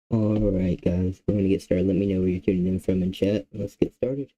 Alright, guys, we're gonna get started. Let me know where you're tuning in from in chat. Let's get started.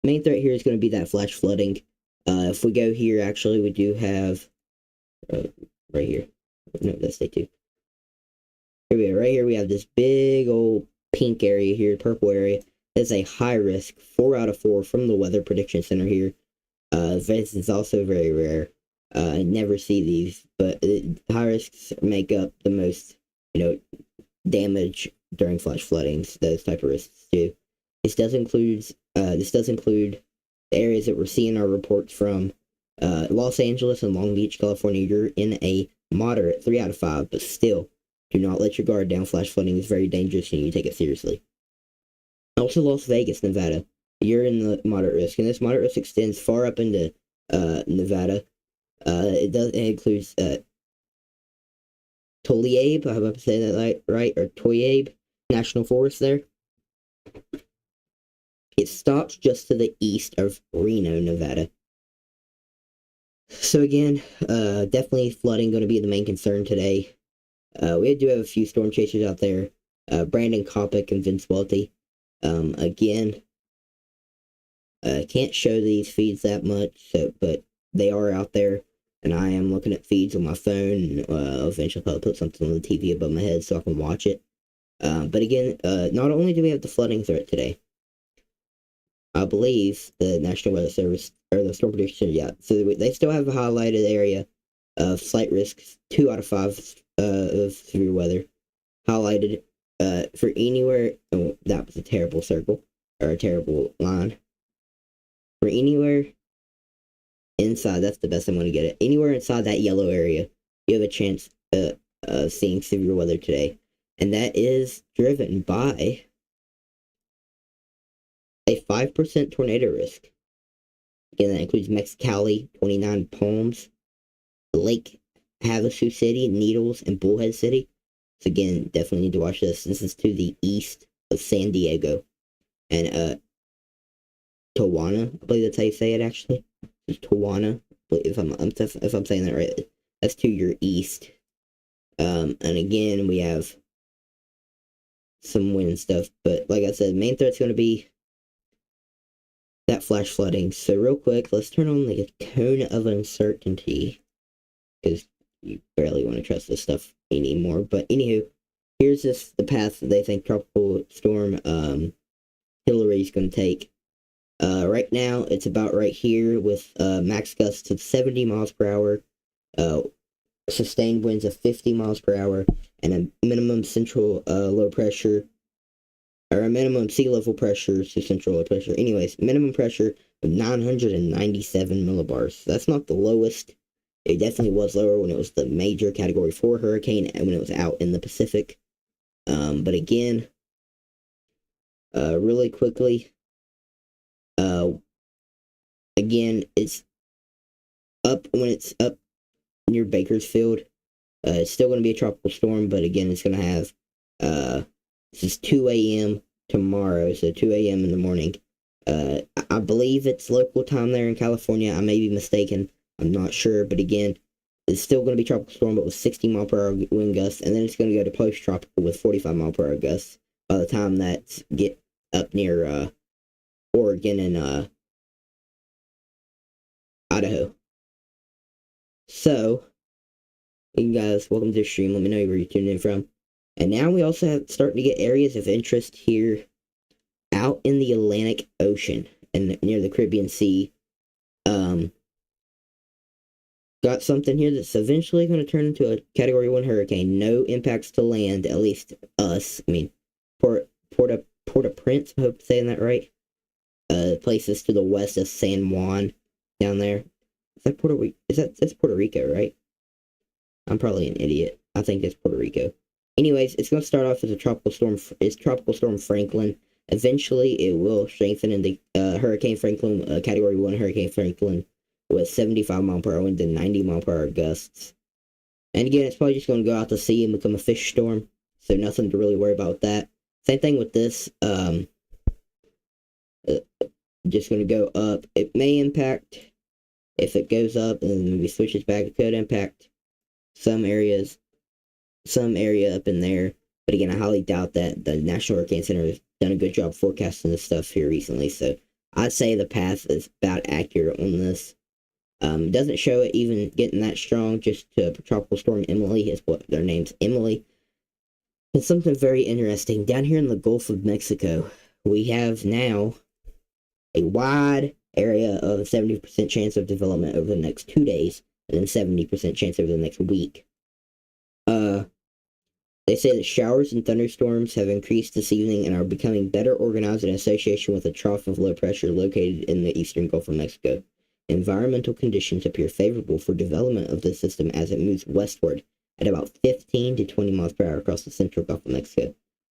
Main threat here is going to be that flash flooding. If we go here, actually, we do have uh, right here. No, that's day two. Here we go. Right here, we have this big old pink area here, purple area. That's a high risk, 4 out of 4 from the Weather Prediction Center here. This is also very rare. I never see these, but high risks make up the most, damage during flash floodings. Those type of risks do. This does include the areas that we're seeing our reports from. Los Angeles and Long Beach, California. You're in a moderate 3 out of 5, but still, do not let your guard down. Flash flooding is very dangerous, and you take it seriously. Also, Las Vegas, Nevada. You're in the moderate risk, and this moderate risk extends far up into Nevada. It includes Toliabe, I hope I'm saying that right, or Toyabe National Forest there. It stops just to the east of Reno, Nevada. So again, definitely flooding going to be the main concern today. We do have a few storm chasers out there. Brandon Kopic and Vince Welty. Again, can't show these feeds that much, but they are out there, and I am looking at feeds on my phone. Eventually, I'll put something on the TV above my head so I can watch it. But again, not only do we have the flooding threat today, I believe the National Weather Service, or the Storm Prediction, yeah, so they still have a highlighted area of slight risks, 2 out of 5 of severe weather, highlighted for anywhere. Oh, that was a terrible circle, or a terrible line. For anywhere inside, that's the best I'm going to get it. Anywhere inside that yellow area, you have a chance of seeing severe weather today. And that is driven by a 5% tornado risk. Again, that includes Mexicali, 29 Palms, Lake Havasu City, Needles, and Bullhead City. So again, definitely need to watch this. This is to the east of San Diego. And Tawana, I believe that's how you say it actually. It's Tawana, if I'm saying that right. That's to your east. And again, we have some wind stuff, but like I said, main threat's going to be that flash flooding. So real quick, let's turn on the cone of uncertainty, because you barely want to trust this stuff anymore. But anywho, here's the path that they think tropical storm Hilary's going to take. Right now, it's about right here with max gusts of 70 miles per hour, sustained winds of 50 miles per hour, and a minimum central low pressure, or a minimum sea level pressure to central low pressure. Anyways, minimum pressure of 997 millibars. That's not the lowest. It definitely was lower when it was the major Category 4 hurricane and when it was out in the Pacific. But again, really quickly, again, it's up when it's up near Bakersfield. It's still going to be a tropical storm, but again, it's going to have, this is 2 a.m. tomorrow, so 2 a.m. in the morning. I believe it's local time there in California. I may be mistaken. I'm not sure, but again, it's still going to be tropical storm, but with 60 mile per hour wind gusts, and then it's going to go to post-tropical with 45 mile per hour gusts by the time that's get up near Oregon and Idaho. So, you guys, welcome to the stream. Let me know where you're tuning in from. And now we also have starting to get areas of interest here out in the Atlantic Ocean and near the Caribbean Sea. Got something here that's eventually going to turn into a Category 1 hurricane. No impacts to land, at least us. I mean, Port-au-Prince, I hope I'm saying that right. Places to the west of San Juan down there. Is that Puerto Rico? That's Puerto Rico, right? I'm probably an idiot. I think it's Puerto Rico. Anyways, it's going to start off as a tropical storm. It's Tropical Storm Franklin. Eventually, it will strengthen into Hurricane Franklin, Category 1 Hurricane Franklin, with 75 mile per hour wind and 90 mile per hour gusts. And again, it's probably just going to go out to sea and become a fish storm. So nothing to really worry about with that. Same thing with this. Just going to go up. It may impact, if it goes up and maybe switches back, it could impact some area up in there. But again, I highly doubt that. The National Hurricane Center has done a good job forecasting this stuff here recently. So I'd say the path is about accurate on this. Doesn't show it even getting that strong, just to Tropical Storm Emily is what their name's, Emily. It's something very interesting. Down here in the Gulf of Mexico, we have now a wide area of 70% chance of development over the next 2 days, and then 70% chance over the next week. They say that showers and thunderstorms have increased this evening and are becoming better organized in association with a trough of low pressure located in the eastern Gulf of Mexico. Environmental conditions appear favorable for development of the system as it moves westward at about 15 to 20 miles per hour across the central Gulf of Mexico.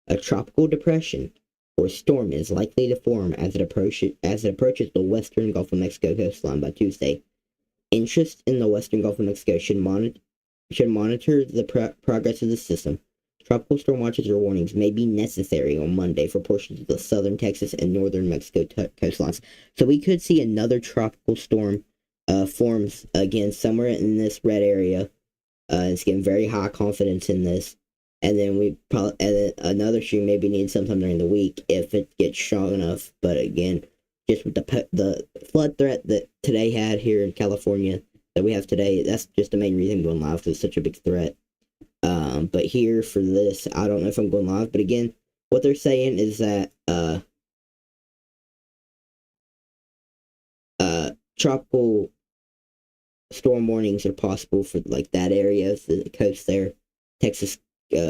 A tropical depression or storm is likely to form as it approaches the western Gulf of Mexico coastline by Tuesday. Interest in the western Gulf of Mexico should monitor the progress of the system. Tropical storm watches or warnings may be necessary on Monday for portions of the southern Texas and northern Mexico coastlines. So we could see another tropical storm forms again somewhere in this red area. It's getting very high confidence in this. And then another stream maybe needs sometime during the week if it gets strong enough. But again, just with the flood threat that today had here in California that we have today, that's just the main reason I'm going live, because it's such a big threat. But here for this, I don't know if I'm going live, but again, what they're saying is that tropical storm warnings are possible for like that area, the coast there, Texas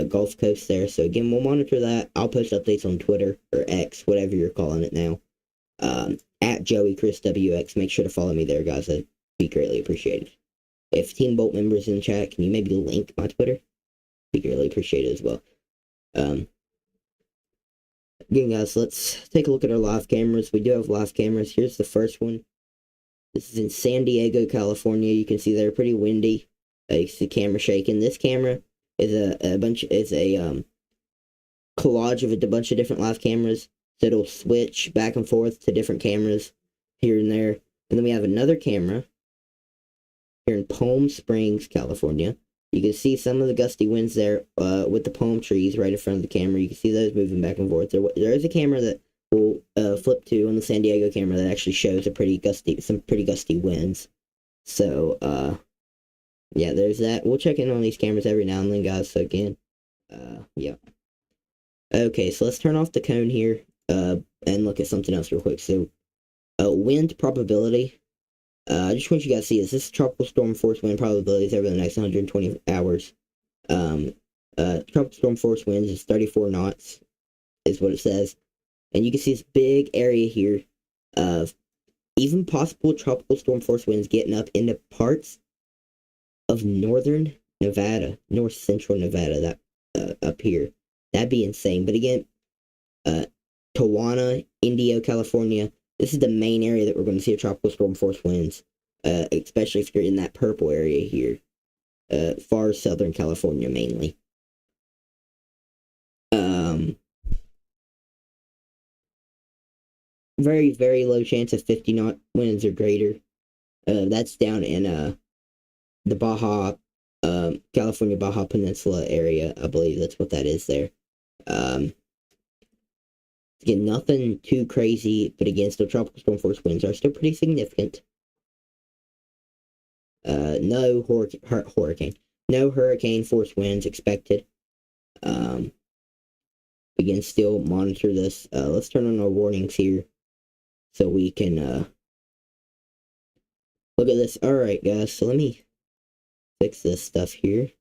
Gulf Coast there. So again, we'll monitor that. I'll post updates on Twitter or X, whatever you're calling it now. At Joey Chris WX. Make sure to follow me there, guys. That'd be greatly appreciated. If Team Bolt members in chat, can you maybe link my Twitter? Be greatly appreciated as well. Again, guys, let's take a look at our live cameras. We do have live cameras. Here's the first one. This is in San Diego, California. You can see they're pretty windy. You see the camera shaking. This camera is a collage of a bunch of different live cameras. So it'll switch back and forth to different cameras here and there. And then we have another camera here in Palm Springs, California. You can see some of the gusty winds there with the palm trees right in front of the camera. You can see those moving back and forth. There is a camera that will flip to on the San Diego camera that actually shows some pretty gusty winds. So, yeah, there's that. We'll check in on these cameras every now and then, guys. So again, yeah. Okay, so let's turn off the cone here and look at something else real quick. So, wind probability. I just want you guys to see this. This is tropical storm force wind probabilities over the next 120 hours. Tropical storm force winds is 34 knots, is what it says. And you can see this big area here of even possible tropical storm force winds getting up into parts of northern Nevada, north central Nevada, that up here. That'd be insane. But again, Tijuana, Indio, California, this is the main area that we're going to see a tropical storm force winds, especially if you're in that purple area here, far southern California mainly. Very, very low chance of 50 knot winds or greater. That's down in the Baja, California Baja Peninsula area. I believe that's what that is there. Again, nothing too crazy, but again, still tropical storm force winds are still pretty significant. No hurricane force winds expected. Again, still monitor this. Let's turn on our warnings here so we can look at this. All right, guys. So let me fix this stuff here.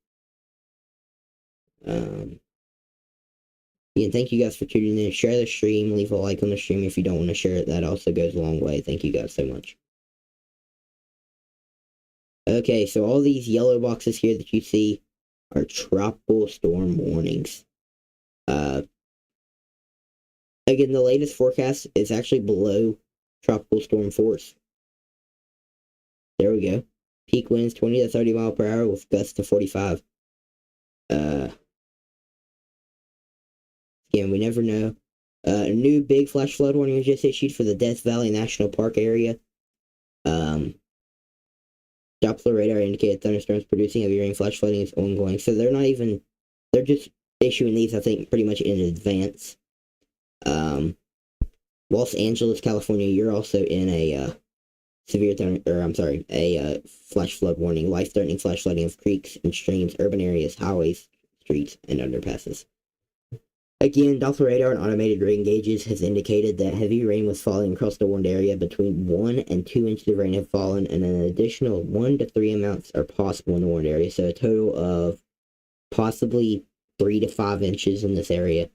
Again, thank you guys for tuning in. Share the stream. Leave a like on the stream if you don't want to share it. That also goes a long way. Thank you guys so much. Okay, so all these yellow boxes here that you see are tropical storm warnings. Again, the latest forecast is actually below tropical storm force. There we go. Peak winds 20 to 30 mile per hour with gusts to 45. Again, we never know. A new big flash flood warning was just issued for the Death Valley National Park area. Doppler radar indicated thunderstorms producing heavy rain. Flash flooding is ongoing. So they're just issuing these, I think, pretty much in advance. Los Angeles, California, you're also in a flash flood warning. Life-threatening flash flooding of creeks and streams, urban areas, highways, streets, and underpasses. Again, Doppler radar and automated rain gauges has indicated that heavy rain was falling across the warned area. Between 1 and 2 inches of rain have fallen, and an additional 1 to 3 amounts are possible in the warned area. So a total of possibly 3 to 5 inches in this area.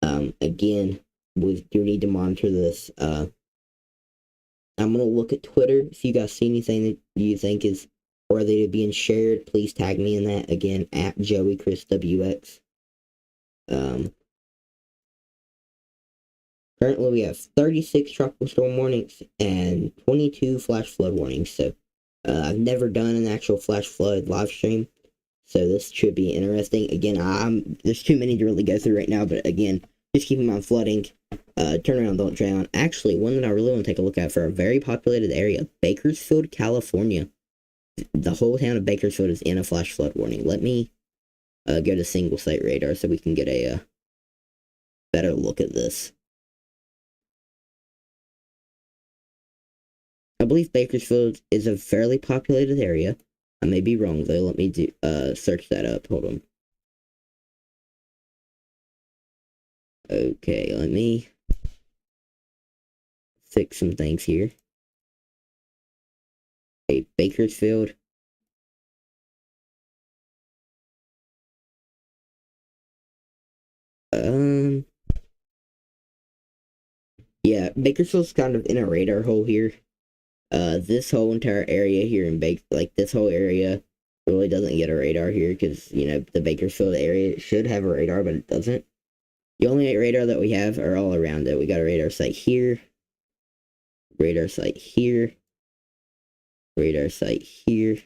Again, we do need to monitor this. I'm going to look at Twitter. If you guys see anything that you think is worthy of being shared, please tag me in that. Again, at JoeyChrisWX. Currently, we have 36 tropical storm warnings and 22 flash flood warnings. So, I've never done an actual flash flood live stream, so this should be interesting. Again, there's too many to really go through right now, but again, just keep in mind flooding. Turn around, don't drown. Actually, one that I really want to take a look at for a very populated area, Bakersfield, California. The whole town of Bakersfield is in a flash flood warning. Let me go to single site radar so we can get a better look at this. I believe Bakersfield is a fairly populated area. I may be wrong though. Let me search that up. Hold on. Okay, let me fix some things here. Okay, Bakersfield. Yeah, Bakersfield's kind of in a radar hole here. This whole entire area here in this whole area really doesn't get a radar here because, you know, the Bakersfield area should have a radar, but it doesn't. The only radar that we have are all around it. We got a radar site here, radar site here, radar site here,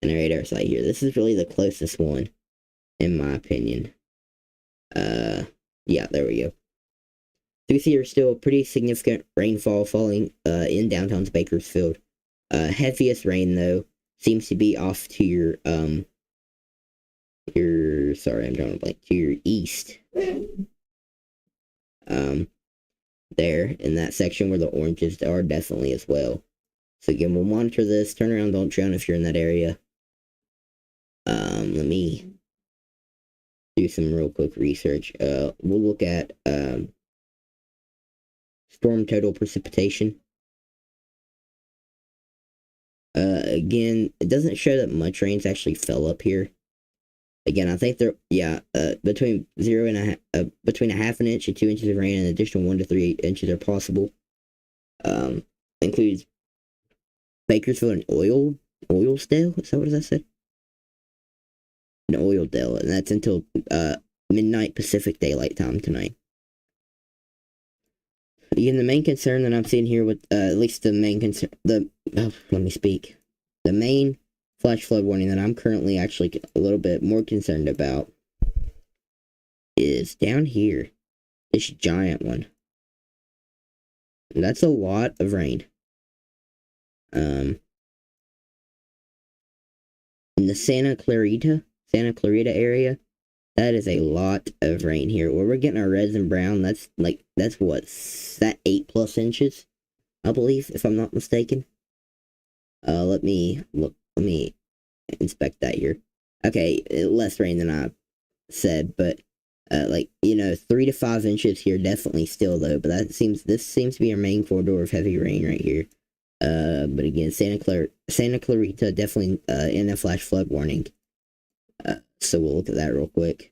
and a radar site here. This is really the closest one, in my opinion. Yeah, there we go. So we see there's still pretty significant rainfall falling in downtown's Bakersfield. Heaviest rain though seems to be off to your sorry, I'm drawing a blank, to your east. There in that section where the oranges are definitely as well. So again, we'll monitor this. Turn around, don't drown if you're in that area. Let me do some real quick research. We'll look at storm total precipitation. Again, it doesn't show that much rains actually fell up here. Again, I think there, between between a half an inch and 2 inches of rain, and an additional 1 to 3 inches are possible. Includes Bakersfield and Oilsdale. Is that what I said? An Oildale, and that's until midnight Pacific Daylight Time tonight. Again, the main concern that I'm seeing here with at least the main concern, the main flash flood warning that I'm currently actually a little bit more concerned about is down here, this giant one. And that's a lot of rain. In the Santa Clarita area, that is a lot of rain here. Where we're getting our reds and brown, that's 8+ inches, I believe, if I'm not mistaken. Let me inspect that here. Okay, less rain than I said, but 3 to 5 inches here, definitely still though. But this seems to be our main corridor of heavy rain right here. But again, Santa Clarita definitely in a flash flood warning. So we'll look at that real quick.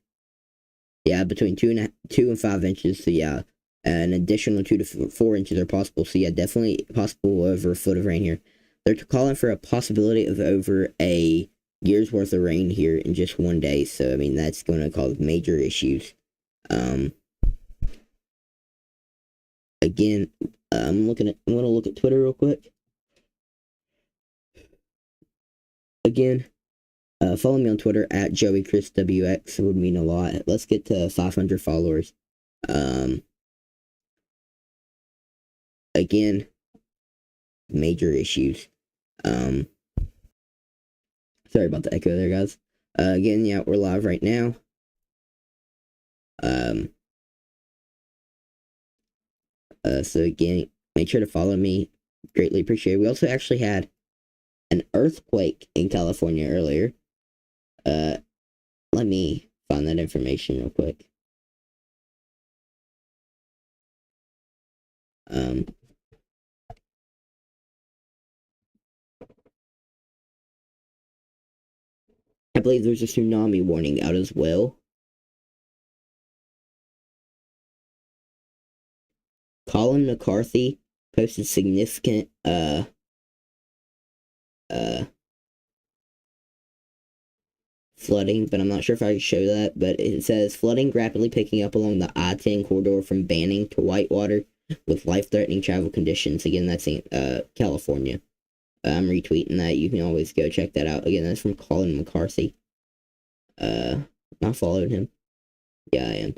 Yeah, between 2 and 5 inches. So yeah, an additional 2 to 4 inches are possible. So yeah, definitely possible over a foot of rain here. They're calling for a possibility of over a year's worth of rain here in just one day. So I mean, that's going to cause major issues. Again, I'm going to look at Twitter real quick. Again, follow me on Twitter at JoeyChrisWX. It would mean a lot. Let's get to 500 followers. Again, major issues. Sorry about the echo there, guys. Again, yeah, we're live right now. So again, make sure to follow me. Greatly appreciate it. We also actually had an earthquake in California earlier. Let me find that information real quick. I believe there's a tsunami warning out as well. Colin McCarthy posted significant flooding, but I'm not sure if I can show that, but it says flooding rapidly picking up along the I-10 corridor from Banning to Whitewater with life-threatening travel conditions. Again, that's in California. I'm retweeting that. You can always go check that out. Again, that's from Colin McCarthy. I followed him. Yeah, I am.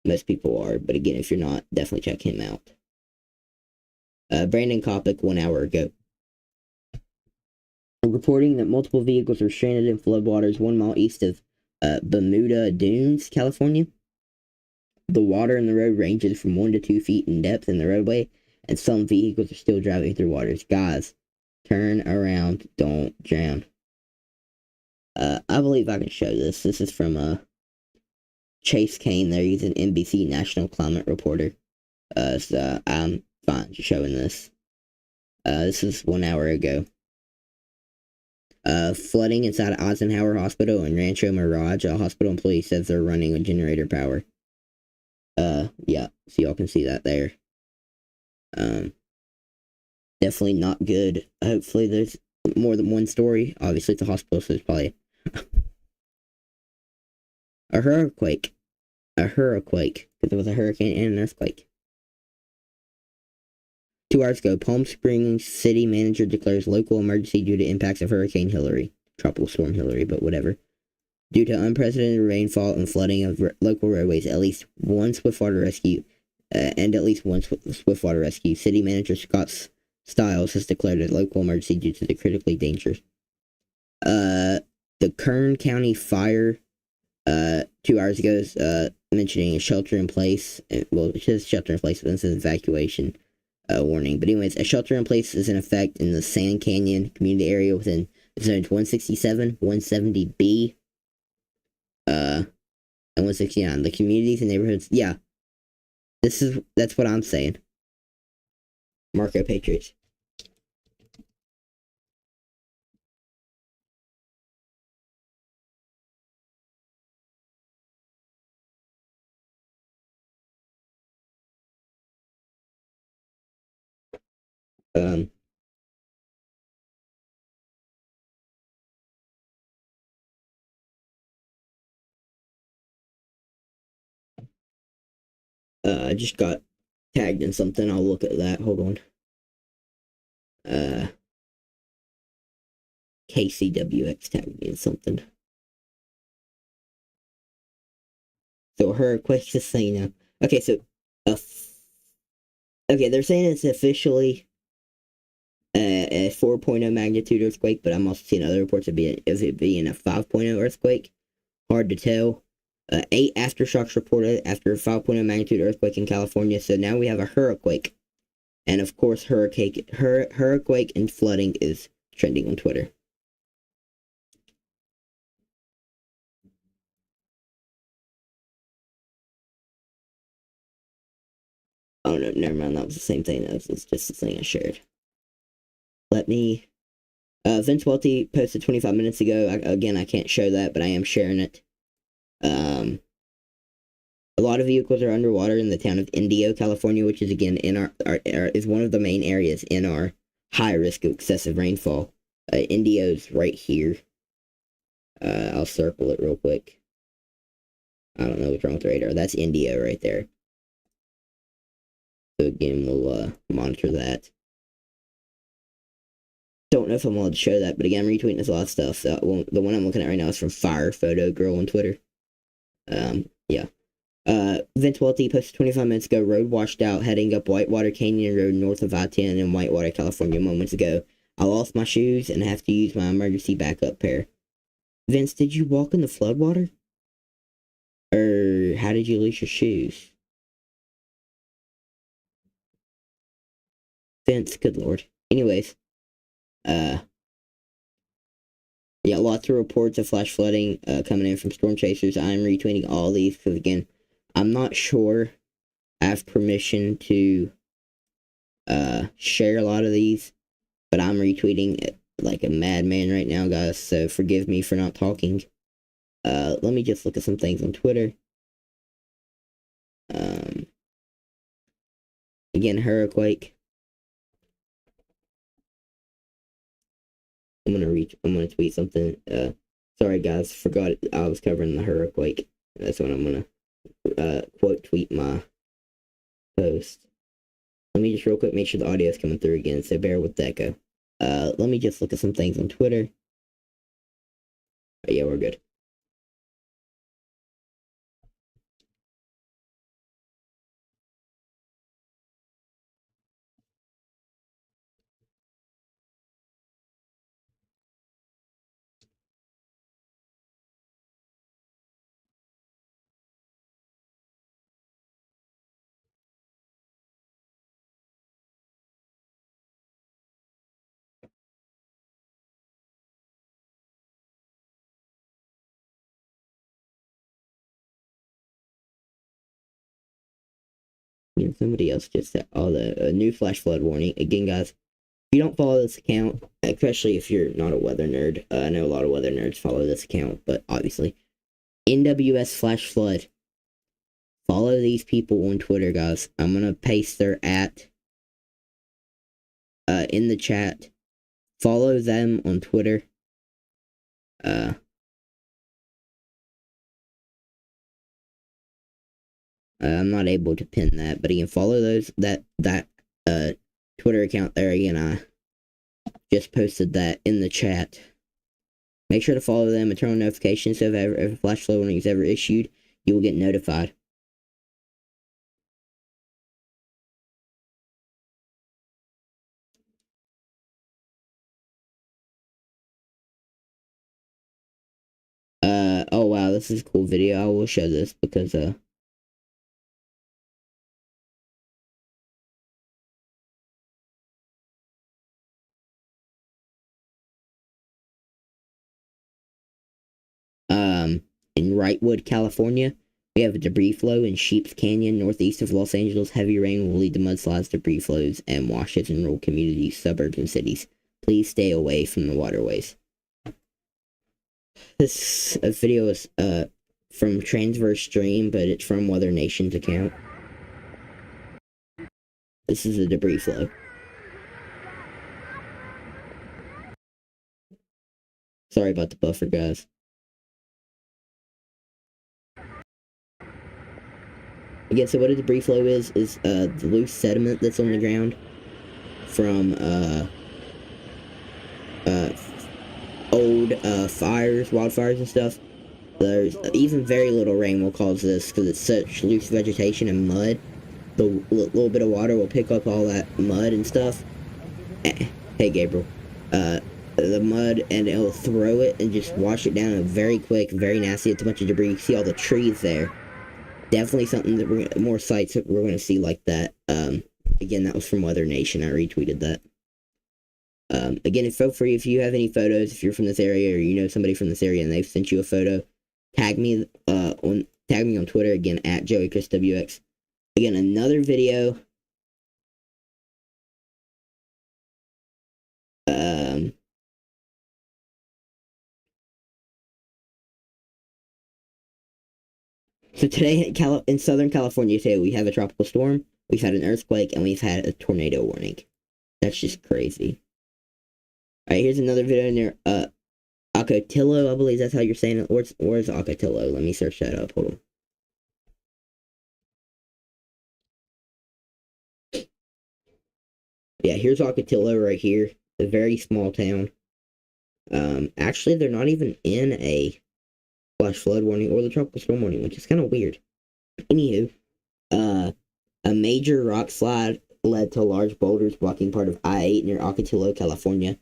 Most people are, but again, if you're not, definitely check him out. Brandon Kopic 1 hour ago, reporting that multiple vehicles are stranded in floodwaters 1 mile east of Bermuda Dunes, California. The water in the road ranges from 1 to 2 feet in depth in the roadway, and some vehicles are still driving through waters. Guys, turn around, don't drown. I believe I can show this. This is from Chase Kane there. He's an NBC national climate reporter. So I'm fine showing this. This is 1 hour ago. Flooding inside Eisenhower Hospital and Rancho Mirage. A hospital employee says they're running on generator power. Yeah, so y'all can see that there. Definitely not good. Hopefully there's more than one story. Obviously it's a hospital, so there's probably a earthquake. a hurricane, because it was a hurricane and an earthquake. 2 hours ago, Palm Springs city manager declares local emergency due to impacts of Hurricane Hilary. Tropical storm Hilary, but whatever. Due to unprecedented rainfall and flooding of local roadways, at least one swiftwater rescue City manager Scott Stiles has declared a local emergency due to the critically dangerous. The Kern County Fire, 2 hours ago, is mentioning a shelter in place. Well, it says shelter in place, but it says evacuation warning. But anyways, a shelter in place is in effect in the Sand Canyon community area within zones 167, 170B, and 169. The communities and neighborhoods. Yeah, that's what I'm saying. Marco Patriots. I just got tagged in something. I'll look at that. Hold on. KCWX tagged me in something. So her question is saying, okay, so, okay, they're saying it's officially a 4.0 magnitude earthquake, but I'm also seeing other reports of it being a 5.0 earthquake. Hard to tell. 8 aftershocks reported after a 5.0 magnitude earthquake in California. So now we have a hurricane, and of course, hurricane and flooding is trending on Twitter. Oh no, never mind. That was the same thing. It's just the thing I shared. Let me. Vince Welty posted 25 minutes ago. I can't show that, but I am sharing it. A lot of vehicles are underwater in the town of Indio, California, which is again in our is one of the main areas in our high risk of excessive rainfall. Indio's right here. I'll circle it real quick. I don't know what's wrong with the radar. That's Indio right there. So again, we'll monitor that. Don't know if I'm allowed to show that, but again, I'm retweeting this a lot of stuff. So the one I'm looking at right now is from Fire Photo Girl on Twitter. Yeah. Vince Welty posted 25 minutes ago, road washed out heading up Whitewater Canyon Road north of I-10 in Whitewater, California moments ago. I lost my shoes and have to use my emergency backup pair. Vince, did you walk in the floodwater? Or how did you lose your shoes? Vince, good lord. Anyways, yeah, lots of reports of flash flooding coming in from storm chasers. I'm retweeting all these because, again, I'm not sure I have permission to share a lot of these, but I'm retweeting it like a madman right now, guys, so forgive me for not talking. Let me just look at some things on Twitter. Again, hurricane. I'm gonna tweet something. Sorry guys, forgot I was covering the hurricane. That's when I'm gonna quote tweet my post. Let me just real quick make sure the audio is coming through again, so bear with the echo. Let me just look at some things on Twitter. Oh, yeah, we're good. You know, somebody else just said, the new flash flood warning. Again, guys, if you don't follow this account, especially if you're not a weather nerd, I know a lot of weather nerds follow this account, but obviously, NWS flash flood. Follow these people on Twitter, guys. I'm gonna paste their @ in the chat. Follow them on Twitter. I'm not able to pin that, but again, follow that Twitter account there. Again, I just posted that in the chat. Make sure to follow them and turn on notifications so if a flash flood warning is ever issued, you will get notified. Oh wow, this is a cool video. I will show this because in Wrightwood, California, we have a debris flow in Sheep's Canyon, northeast of Los Angeles. Heavy rain will lead to mudslides, debris flows, and washes in rural communities, suburbs, and cities. Please stay away from the waterways. This video is from Transverse Stream, but it's from Weather Nation's account. This is a debris flow. Sorry about the buffer, guys. Again, so what a debris flow is the loose sediment that's on the ground from old wildfires and stuff. There's even very little rain will cause this because it's such loose vegetation and mud. The little bit of water will pick up all that mud and stuff. Hey, Gabriel. The mud, and it'll throw it and just wash it down very quick, very nasty. It's a bunch of debris. You see all the trees there. Definitely something that more sites that we're going to see like that. Again, that was from Weather Nation. I retweeted that. Again, feel free if you have any photos, if you're from this area or you know somebody from this area and they've sent you a photo, tag me on Twitter, again, at JoeyChrisWX. Again, another video. So today in Southern California today, we have a tropical storm, we've had an earthquake, and we've had a tornado warning. That's just crazy. Alright, here's another video in there. Ocotillo, I believe that's how you're saying it. Where's Ocotillo? Let me search that up. Hold on. Yeah, here's Ocotillo right here. A very small town. Actually, they're not even in a flash flood warning or the tropical storm warning, which is kind of weird. Anywho, a major rock slide led to large boulders blocking part of I-8 near Ocotillo, California.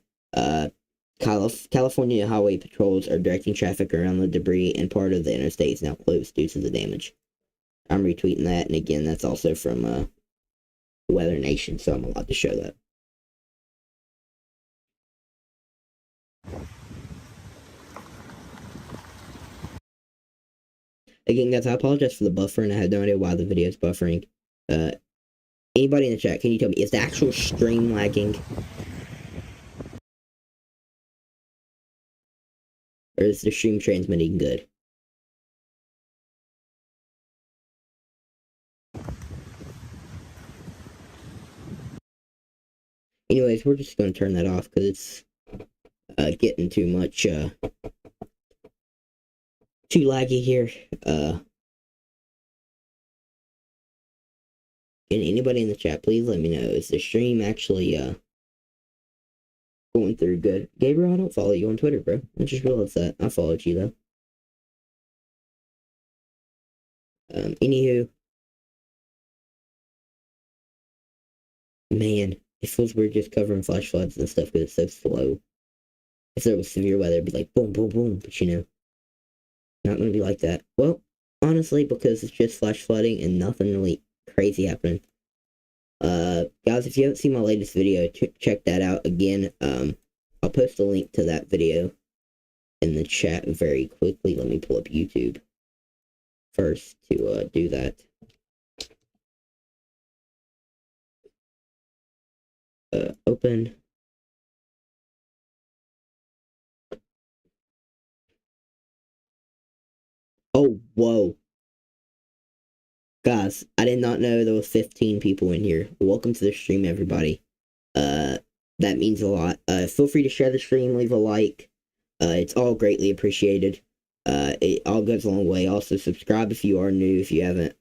California highway patrols are directing traffic around the debris, and part of the interstate is now closed due to the damage. I'm retweeting that, and again, that's also from Weather Nation, so I'm allowed to show that. Again, guys, I apologize for the buffering. I have no idea why the video is buffering. Anybody in the chat, can you tell me, is the actual stream lagging? Or is the stream transmitting good? Anyways, we're just going to turn that off because it's getting too much, too laggy here. Can anybody in the chat please let me know, is the stream actually going through good? Gabriel, I don't follow you on Twitter, bro. I just realized that. I followed you though. Anywho, man, it feels weird just covering flash floods and stuff because it's so slow. If there was severe weather, it'd be like boom, boom, boom, but you know, not gonna be like that. Well, honestly, because it's just flash flooding and nothing really crazy happening. Guys, if you haven't seen my latest video, check that out. Again, I'll post a link to that video in the chat very quickly. Let me pull up YouTube first to do that. Open. Oh, whoa. Guys, I did not know there was 15 people in here. Welcome to the stream, everybody. That means a lot. Feel free to share the stream, leave a like. It's all greatly appreciated. It all goes a long way. Also, subscribe if you are new, if you haven't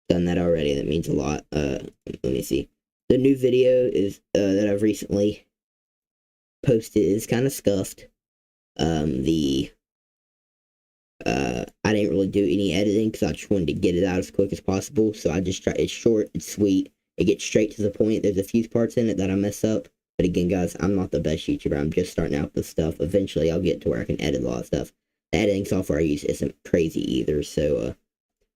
done that already. That means a lot. Let me see. The new video is that I've recently posted is kind of scuffed. The I didn't really do any editing because I just wanted to get it out as quick as possible. So I just try. It's short, it's sweet, it gets straight to the point. There's a few parts in it that I mess up, but again, guys, I'm not the best YouTuber. I'm just starting out with stuff. Eventually, I'll get to where I can edit a lot of stuff. The editing software I use isn't crazy either. So,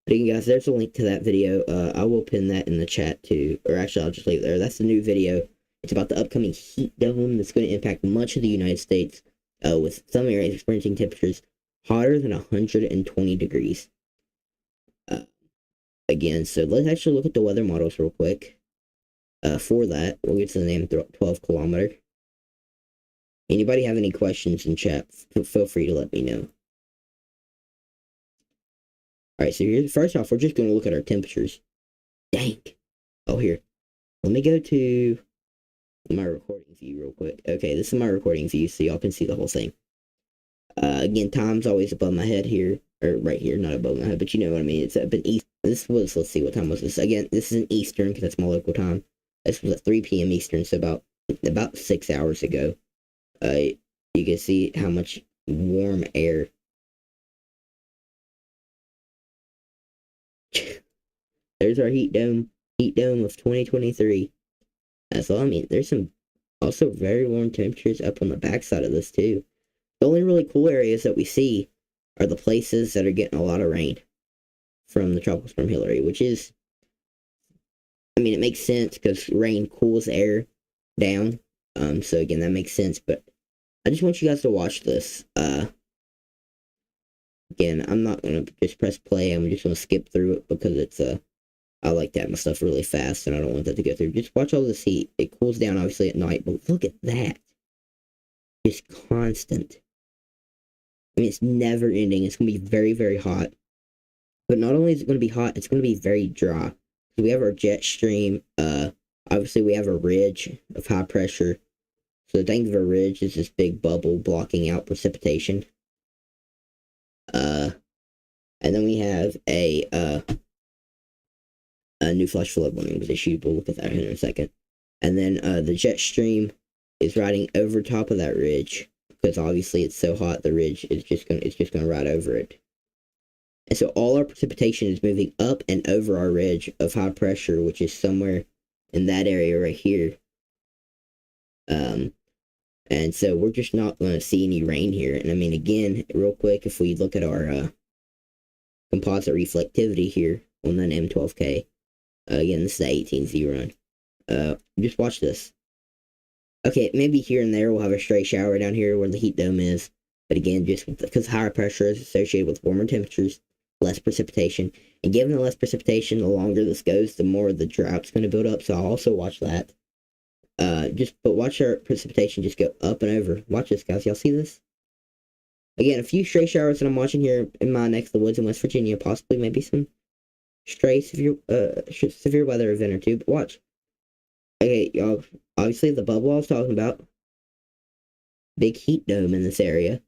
but again, guys, there's a link to that video. I will pin that in the chat too, or actually, I'll just leave it there. That's the new video. It's about the upcoming heat dome that's going to impact much of the United States, with some areas experiencing temperatures hotter than 120 degrees. Again, so let's actually look at the weather models real quick. For that, we'll get to the name 12 kilometer. Anybody have any questions in chat, feel free to let me know. Alright, so here's, first off, we're just going to look at our temperatures. Dang. Oh, here. Let me go to my recording view real quick. Okay, this is my recording view, so y'all can see the whole thing. Again, time's always above my head here, or right here, not above my head, but you know what I mean. It's up in East. This was, let's see, what time was this? Again, this is in Eastern, because that's my local time. This was at 3 p.m. Eastern, so about 6 hours ago. You can see how much warm air. There's our heat dome of 2023. So I mean, there's some also very warm temperatures up on the backside of this too. The only really cool areas that we see are the places that are getting a lot of rain from the tropical storm Hilary, which is, I mean, it makes sense because rain cools air down. So again, that makes sense, but I just want you guys to watch this. Again, I'm not going to just press play. I'm just going to skip through it because it's, I like to have my stuff really fast and I don't want that to go through. Just watch all this heat. It cools down obviously at night, but look at that. Just constant. I mean, it's never ending. It's going to be very, very hot. But not only is it going to be hot, it's going to be very dry. So we have our jet stream. Obviously, we have a ridge of high pressure. So think of a ridge as this big bubble blocking out precipitation. And then we have a new flash flood warning was issued. We'll look at that in a second. And then the jet stream is riding over top of that ridge. Because obviously it's so hot, the ridge is just gonna ride over it. And so all our precipitation is moving up and over our ridge of high pressure, which is somewhere in that area right here. And so we're just not going to see any rain here. And I mean, again, real quick, if we look at our composite reflectivity here on that M12K, again, this is the 18Z run. Just watch this. Okay, maybe here and there we'll have a stray shower down here where the heat dome is. But again, just because higher pressure is associated with warmer temperatures, less precipitation. And given the less precipitation, the longer this goes, the more the drought's going to build up. So I'll also watch that. But watch our precipitation just go up and over. Watch this, guys. Y'all see this? Again, a few stray showers that I'm watching here in my neck of the woods in West Virginia. Possibly maybe some stray severe weather event or two. But watch. Okay, y'all. Obviously, the bubble I was talking about. Big heat dome in this area.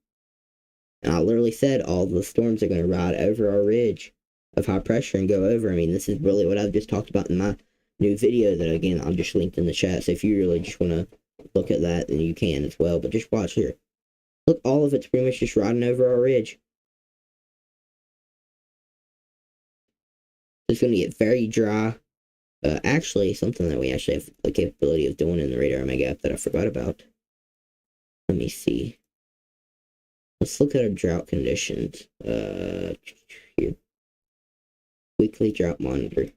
And I literally said all the storms are going to ride over our ridge of high pressure and go over. I mean, this is really what I've just talked about in my new video that, again, I'll just linked in the chat. So if you really just want to look at that, then you can as well. But just watch here. Look, all of it's pretty much just riding over our ridge. It's going to get very dry. Actually, something that we actually have the capability of doing in the Radar Omega app that I forgot about. Let me see. Let's look at our drought conditions. Here. Weekly drought monitor.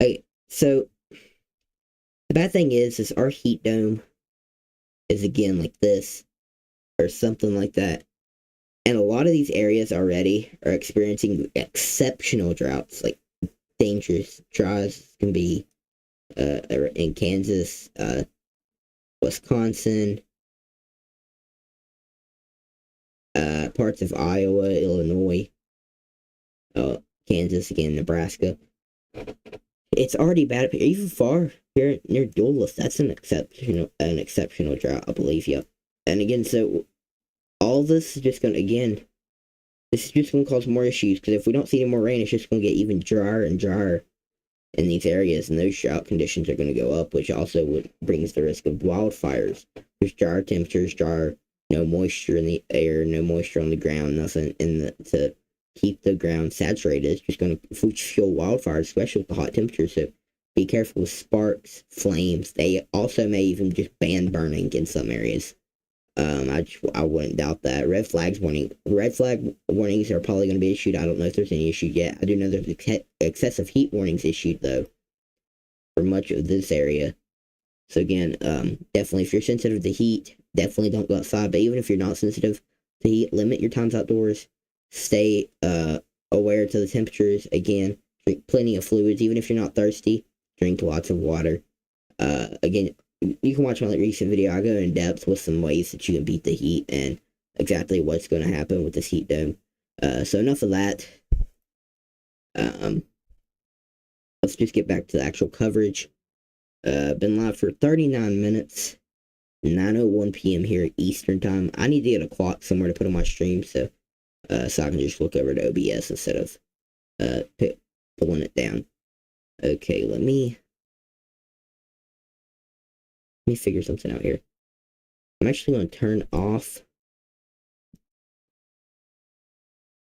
Okay, so the bad thing is our heat dome is again like this, or something like that. And a lot of these areas already are experiencing exceptional droughts, like dangerous droughts can be in Kansas, Wisconsin, parts of Iowa, Illinois, Kansas, again, Nebraska. It's already bad up here. Even far here near Duluth, that's an exceptional drought, I believe. Yep. And again, so all this is just gonna, again, This is just going to cause more issues because if we don't see any more rain, it's just going to get even drier and drier in these areas, and those drought conditions are going to go up, which also brings the risk of wildfires. There's drier temperatures, no moisture in the air, no moisture on the ground, nothing to keep the ground saturated. It's just going to fuel wildfires, especially with the hot temperatures. So be careful with sparks, flames. They also may even just ban burning in some areas. I wouldn't doubt that. Red flag warnings are probably going to be issued. I don't know if there's any issued yet. I do know there's excessive heat warnings issued though for much of this area. So again, definitely if you're sensitive to heat, definitely don't go outside. But even if you're not sensitive to heat, limit your times outdoors. Stay aware to the temperatures. Again, drink plenty of fluids. Even if you're not thirsty, drink lots of water. Again, you can watch my recent video. I go in depth with some ways that you can beat the heat and exactly what's going to happen with this heat dome. So enough of that. Let's just get back to the actual coverage. Been live for 39 minutes. 9:01 p.m. here Eastern time. I need to get a clock somewhere to put on my stream so I can just look over to OBS instead of pulling it down. Okay, let me figure something out here. I'm actually going to turn off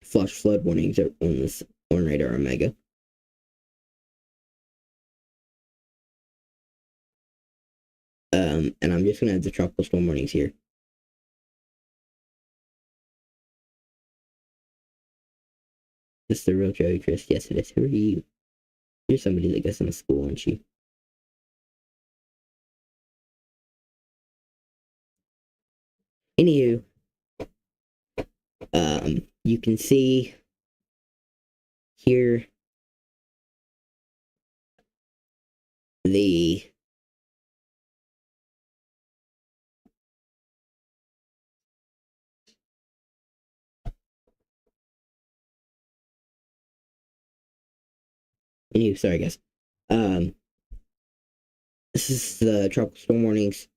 flash flood warnings on Radar Omega. And I'm just going to have the tropical storm warnings here. This is the real Joey Chris. Yes, it is. Who are you? You're somebody that goes to school, aren't you? Anywho, you can see here the sorry guys. This is the tropical storm warnings.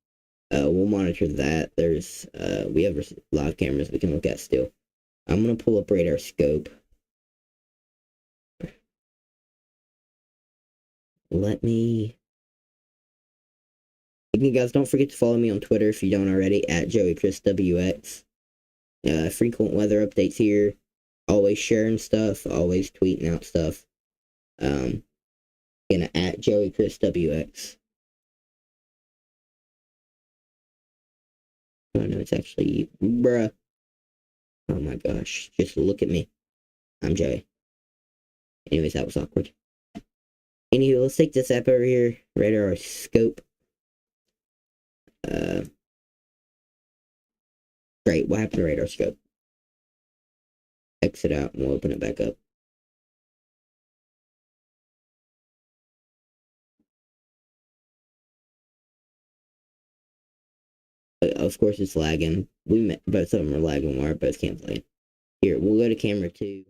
We'll monitor that. There's we have live cameras we can look at still. I'm gonna pull up radar scope. Let me. Again, guys, don't forget to follow me on Twitter if you don't already at JoeyChrisWX. Frequent weather updates here. Always sharing stuff. Always tweeting out stuff. Again, at JoeyChrisWX. Oh no, it's actually bruh. Oh my gosh, just look at me. I'm Joey. Anyways, that was awkward. Anywho, let's take this app over here. Radar scope. Great, what happened to radar scope? Exit out and we'll open it back up. Of course it's lagging. Both of them are lagging while both can't play. Here, we'll go to camera 2.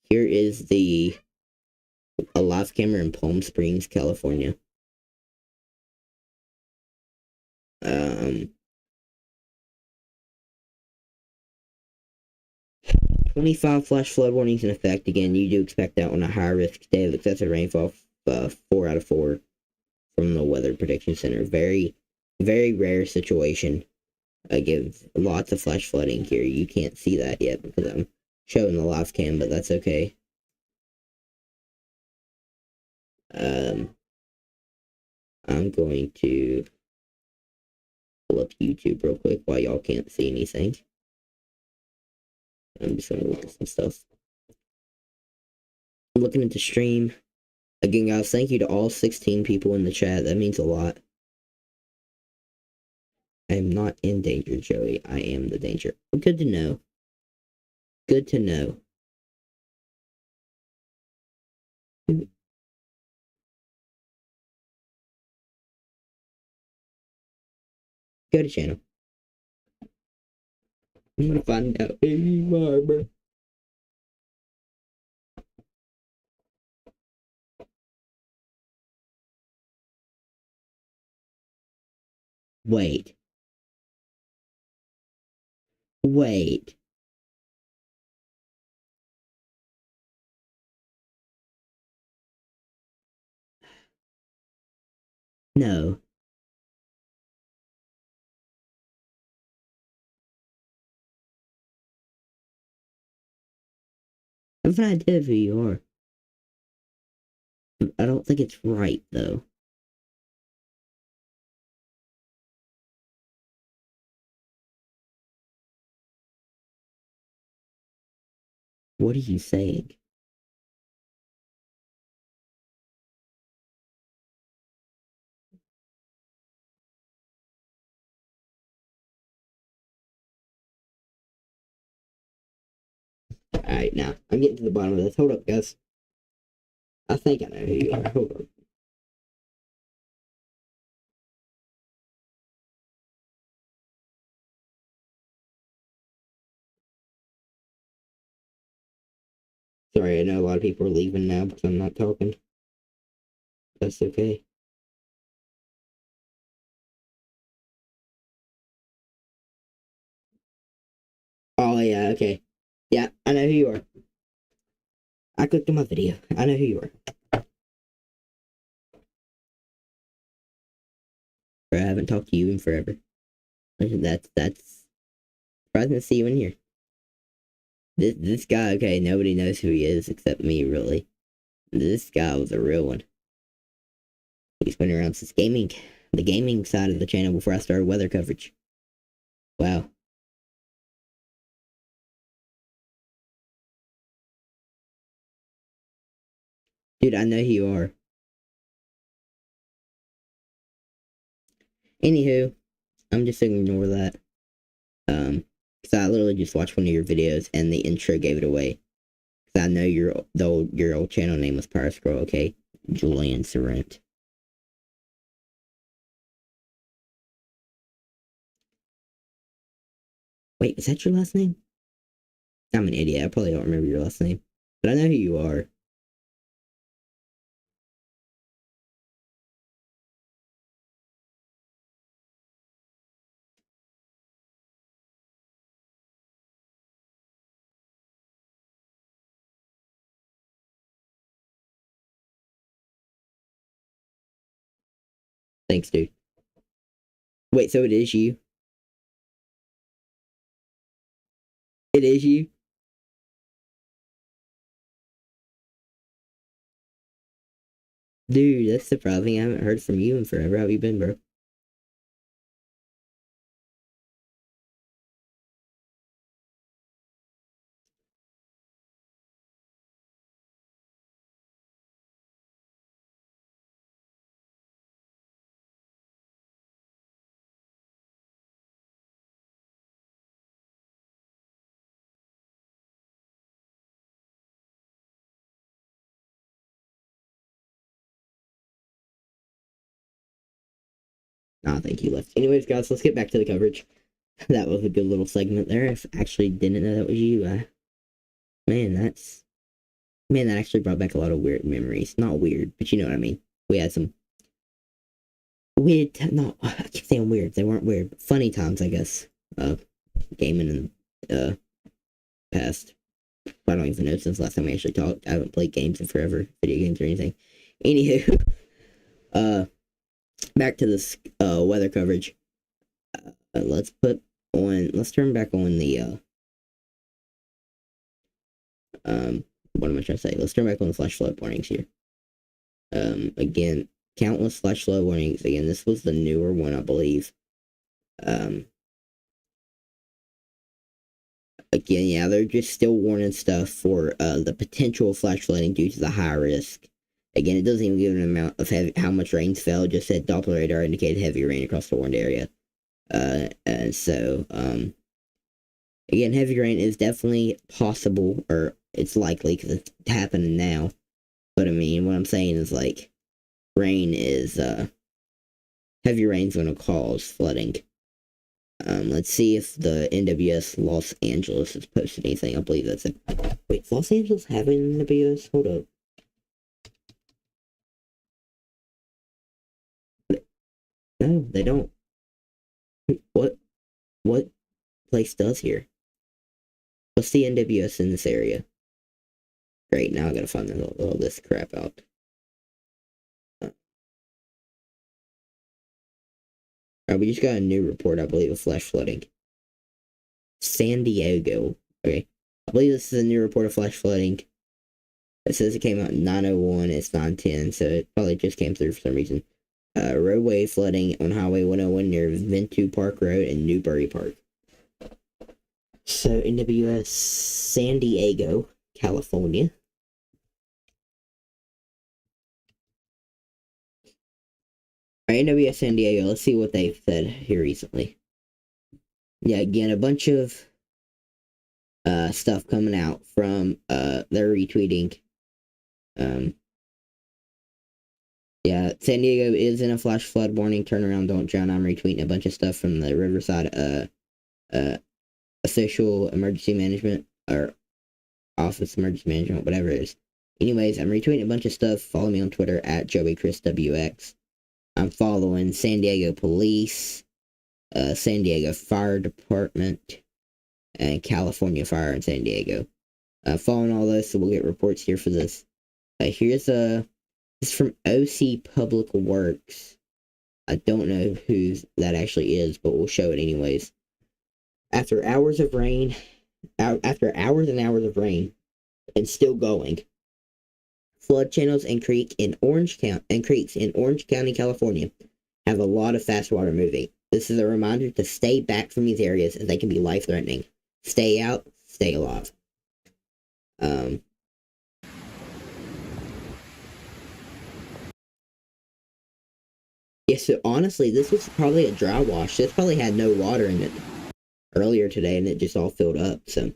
Here is a live camera in Palm Springs, California. 25 flash flood warnings in effect. Again, you do expect that on a high risk day of excessive rainfall. 4 out of 4 from the Weather Prediction Center. Very, very rare situation. I give lots of flash flooding here. You can't see that yet because I'm showing the live cam, but that's okay. I'm going to pull up YouTube real quick while y'all can't see anything. I'm just going to look at some stuff. I'm looking at the stream. Again, guys, thank you to all 16 people in the chat. That means a lot. I am not in danger, Joey. I am the danger. Good to know. Good to know. Go to channel. I'm gonna find out who you are, bro. Wait. Wait. No. I have an idea of who you are. I don't think it's right, though. What are you saying? Alright, now, I'm getting to the bottom of this. Hold up, guys. I think I know who you are. Hold on. Sorry, I know a lot of people are leaving now because I'm not talking. That's okay. Oh, yeah, okay. Yeah, I know who you are. I clicked on my video. I know who you are. I haven't talked to you in forever. That's surprising to see you in here. This guy, okay, nobody knows who he is except me, really. This guy was a real one. He's been around since the gaming side of the channel before I started weather coverage. Wow. Dude, I know who you are. Anywho, I'm just gonna ignore that. Because I literally just watched one of your videos and the intro gave it away. Because I know your old channel name was Power Scroll, okay? Julian Sorrent. Wait, is that your last name? I'm an idiot. I probably don't remember your last name. But I know who you are. Thanks, dude. Wait, so it is you? It is you? Dude, that's surprising. I haven't heard from you in forever. How have you been, bro? Ah, thank you, left. Anyways, guys, let's get back to the coverage. That was a good little segment there. I actually didn't know that was you. Man, that actually brought back a lot of weird memories. Not weird, but you know what I mean. We had some weird, no, I keep saying weird. They weren't weird, but funny times, I guess. Gaming in the past. I don't even know since last time we actually talked. I haven't played games in forever, video games or anything. Anywho, uh, back to this weather coverage. Let's turn back on the what am I trying to say? Let's turn back on the flash flood warnings here. Again, countless flash flood warnings. Again, this was the newer one, I believe. Again, yeah, they're just still warning stuff for the potential flash flooding due to the high risk. Again, it doesn't even give an amount of how much rains fell. It just said Doppler radar indicated heavy rain across the warned area. And so, again, heavy rain is definitely possible, or it's likely because it's happening now. But I mean, what I'm saying is like, heavy rain's going to cause flooding. Let's see if the NWS Los Angeles has posted anything. I believe that's it. Wait, does Los Angeles have an NWS? Hold up. No, they don't. What place does here? What's the NWS in this area? Great, now I gotta find all this crap out. Alright, we just got a new report, I believe, of flash flooding. San Diego. Okay. I believe this is a new report of flash flooding. It says it came out in 9:01, it's 9:10, so it probably just came through for some reason. Roadway flooding on Highway 101 near Ventura Park Road and Newbury Park. So, NWS San Diego, California. Alright, NWS San Diego, let's see what they've said here recently. Yeah, again, a bunch of stuff coming out from they're retweeting. Yeah, San Diego is in a flash flood warning. Turn around, don't drown. I'm retweeting a bunch of stuff from the Riverside official emergency management or office emergency management, whatever it is. Anyways, I'm retweeting a bunch of stuff. Follow me on Twitter at JoeyChrisWX. I'm following San Diego Police, San Diego Fire Department, and California Fire in San Diego. Following all this, so we'll get reports here for this. Here's this is from OC Public Works. I don't know who that actually is, but we'll show it anyways. After hours of rain, after hours and hours of rain, and still going, flood channels and creeks in Orange County, California, have a lot of fast water moving. This is a reminder to stay back from these areas as they can be life-threatening. Stay out, stay alive. Yeah, so honestly, this was probably a dry wash. This probably had no water in it earlier today, and it just all filled up, so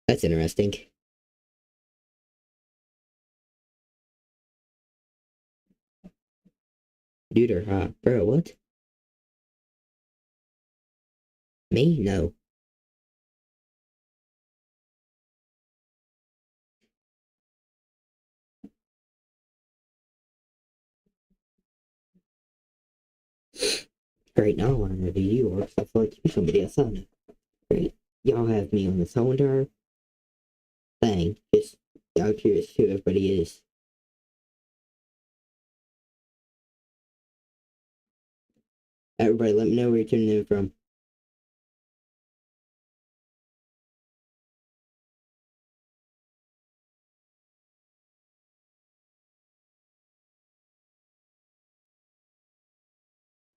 that's interesting. Dude or hot? Bro, what? Me? No. Great, now I want to know who you are, because I feel like you're somebody else I know. Great. Y'all have me on this whole entire thing. Just, y'all curious who everybody is. Everybody, let me know where you're tuning in from.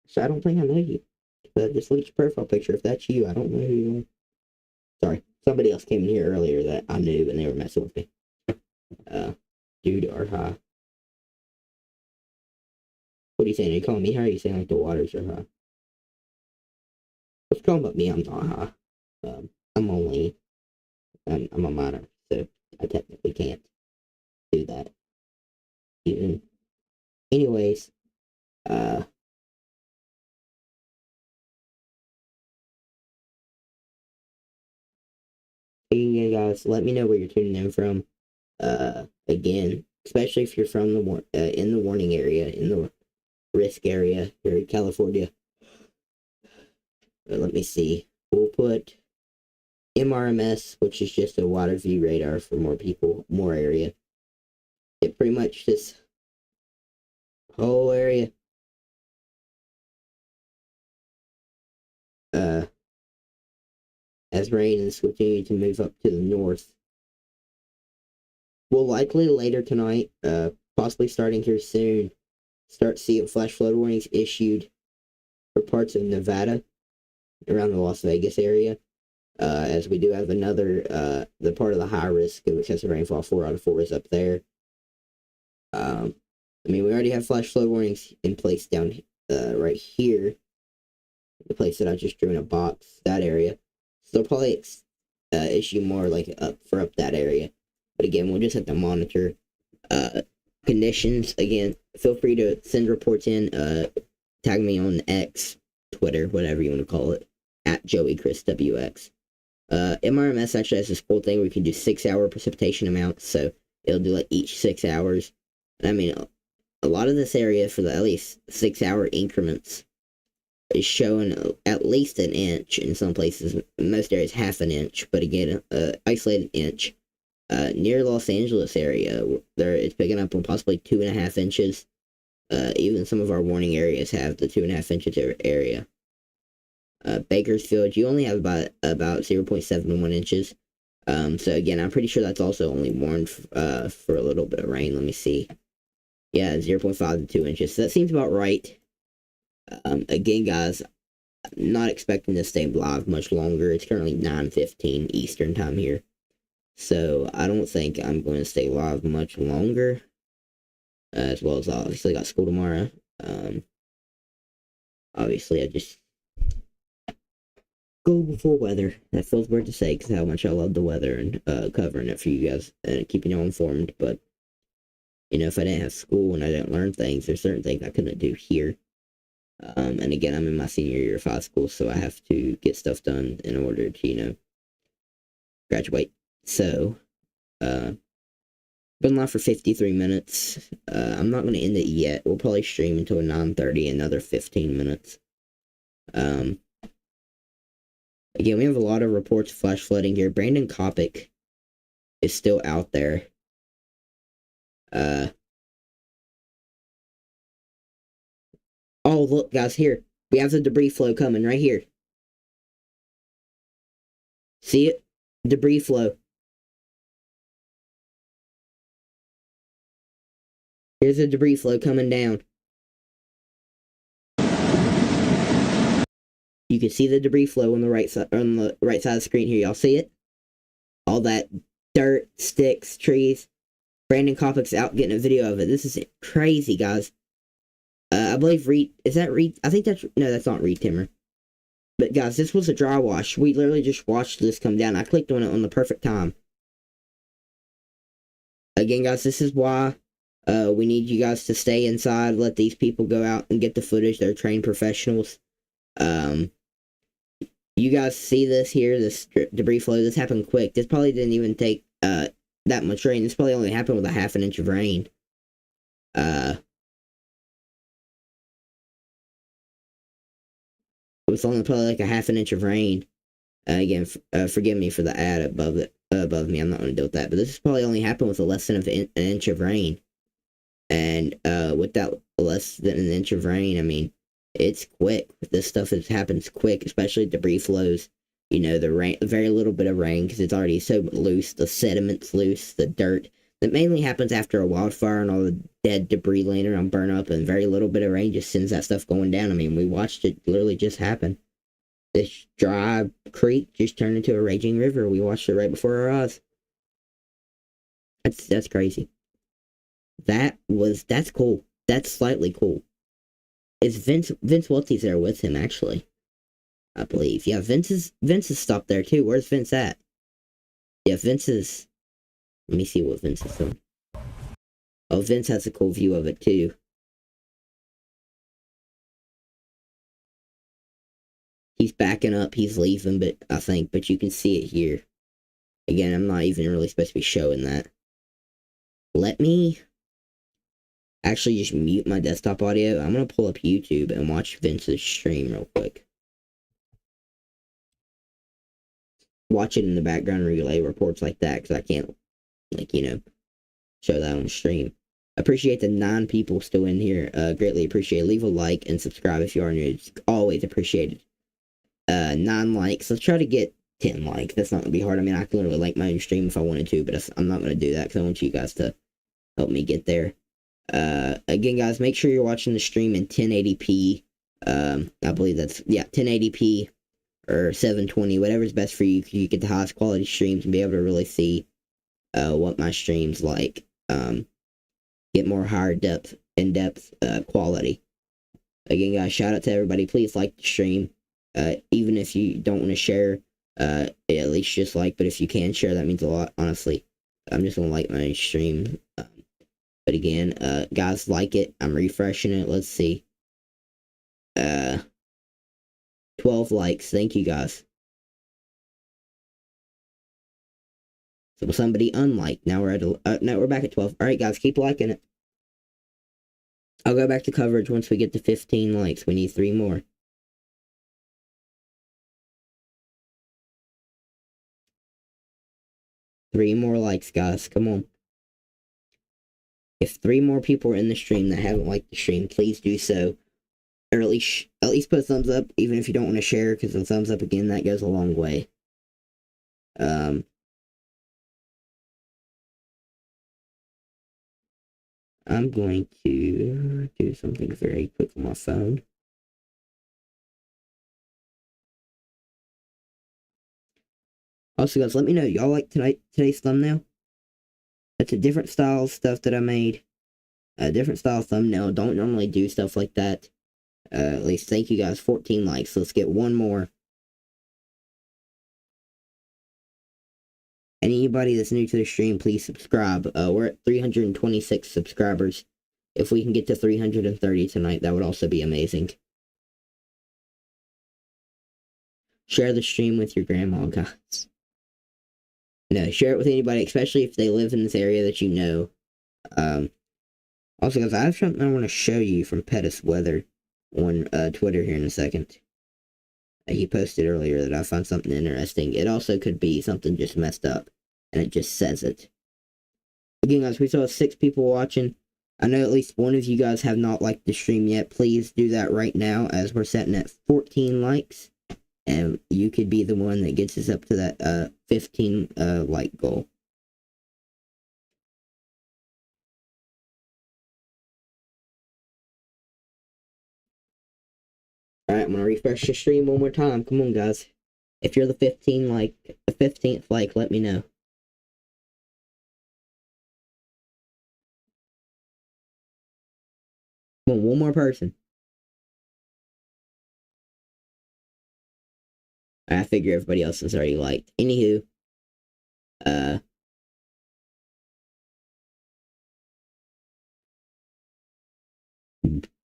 So I don't think I know you. But just look at your profile picture. If that's you, I don't know who you are. Sorry. Somebody else came in here earlier that I knew and they were messing with me. Dude or high. What are you saying? Are you calling me high? Or are you saying like the waters are high? If you're talking about me, I'm not high. I'm a minor, so I technically can't do that. Even. Anyways, again, guys, let me know where you're tuning in from. Again, especially if you're from in the warning area, in the risk area here in California. Let me see. We'll put MRMS, which is just a water view radar for more people, more area. It pretty much this whole area. As rain is continuing to move up to the north. We'll likely later tonight, possibly starting here soon, start seeing flash flood warnings issued for parts of Nevada around the Las Vegas area. As we do have another, the part of the high risk of excessive rainfall, 4 out of 4 is up there. I mean, we already have flash flood warnings in place down right here, the place that I just drew in a box, that area. So they'll probably issue more like up that area. But again, we'll just have to monitor conditions. Again, feel free to send reports in. Tag me on X, Twitter, whatever you want to call it, at JoeyChrisWX. MRMS actually has this cool thing where you can do 6-hour precipitation amounts, so it'll do like each 6 hours. And I mean, a lot of this area for the at least 6-hour increments is showing at least an inch in some places. In most areas, half an inch. But again, isolated inch. Near Los Angeles area, there it's picking up on possibly 2.5 inches. Even some of our warning areas have the 2.5 inches area. Bakersfield, you only have about 0.71 inches. So again, I'm pretty sure that's also only warned for a little bit of rain. Let me see. Yeah, 0.5 to 2 inches. So that seems about right. Again, guys, I'm not expecting to stay live much longer. It's currently 9:15 Eastern time here. So I don't think I'm going to stay live much longer. As well as obviously got school tomorrow. Obviously I just go before weather. That feels weird to say because how much I love the weather and covering it for you guys and keeping y'all informed. But if I didn't have school and I didn't learn things, there's certain things I couldn't do here. And again, I'm in my senior year of high school, so I have to get stuff done in order to graduate. So been live for 53 minutes. I'm not going to end it yet. We'll probably stream until 9:30, another 15 minutes. Again, we have a lot of reports of flash flooding here. Brandon Kopic is still out there. Oh, look, guys, here. We have the debris flow coming right here. See it? Debris flow. Here's the debris flow coming down. You can see the debris flow on the right side of the screen here. Y'all see it? All that dirt, sticks, trees. Brandon Kopic's out getting a video of it. This is crazy, guys. I believe Reed, is that Reed? I think that's not Reed Timmer. But guys, this was a dry wash. We literally just watched this come down. I clicked on it on the perfect time. Again, guys, this is why we need you guys to stay inside. Let these people go out and get the footage. They're trained professionals. You guys see this here, this debris flow. This happened quick. This probably didn't even take that much rain. This probably only happened with a half an inch of rain. It was only probably like a half an inch of rain. Again, forgive me for the ad above me. I'm not going to deal with that. But this has probably only happened with less than an inch of rain. And with that less than an inch of rain, I mean, it's quick. This stuff happens quick, especially debris flows. The rain, very little bit of rain because it's already so loose. The sediment's loose, the dirt. That mainly happens after a wildfire and all the dead debris laying around burn up, and very little bit of rain just sends that stuff going down. I mean, we watched it literally just happen. This dry creek just turned into a raging river. We watched it right before our eyes. That's crazy. That's cool. That's slightly cool. Is Vince Welty's there with him, actually? I believe. Yeah, Vince is stopped there too. Where's Vince at? Yeah, Vince is. Let me see what Vince is doing. Oh, Vince has a cool view of it too. He's backing up, he's leaving, but you can see it here. Again, I'm not even really supposed to be showing that. Let me actually just mute my desktop audio. I'm going to pull up YouTube and watch Vince's stream real quick. Watch it in the background, relay reports like that, because I can't, show that on stream. Appreciate the 9 people still in here. Greatly appreciate it. Leave a like and subscribe if you are new. It's always appreciated. 9 likes. Let's try to get 10 likes. That's not going to be hard. I mean, I can literally like my own stream if I wanted to, but I'm not going to do that because I want you guys to help me get there. Again, guys, make sure you're watching the stream in 1080p. I believe that's, 1080p or 720, whatever's best for you. You get the highest quality streams and be able to really see what my stream's like. Get more higher in-depth quality. Again, guys, shout out to everybody. Please like the stream. Even if you don't want to share, at least just like, but if you can share, that means a lot, honestly. I'm just gonna like my stream. But again, guys, like it. I'm refreshing it. Let's see. 12 likes. Thank you, guys. So somebody unliked. Now we're back at 12. All right, guys, keep liking it. I'll go back to coverage once we get to 15 likes. We need 3 more. 3 more likes, guys. Come on. If 3 more people are in the stream that haven't liked the stream, please do so. Or at least put a thumbs up, even if you don't want to share, because a thumbs up, again, that goes a long way. I'm going to do something very quick on my phone. Also, guys, let me know, y'all like today's thumbnail? It's a different style of stuff that I made. A different style thumbnail. Don't normally do stuff like that. At least thank you guys. 14 likes. Let's get one more. Anybody that's new to the stream, please subscribe. We're at 326 subscribers. If we can get to 330 tonight, that would also be amazing. Share the stream with your grandma, guys. No, share it with anybody, especially if they live in this area that you know. Also, guys, I have something I want to show you from Pettis Weather on Twitter here in a second. He posted earlier that I found something interesting. It also could be something just messed up, and it just says it. Again, guys, we still have 6 people watching. I know at least one of you guys have not liked the stream yet. Please do that right now, as we're setting at 14 likes. And you could be the one that gets us up to that 15 like goal. Alright, I'm gonna refresh the stream one more time. Come on, guys. If you're the 15th like, let me know. Come on, one more person. I figure everybody else has already liked. Anywho,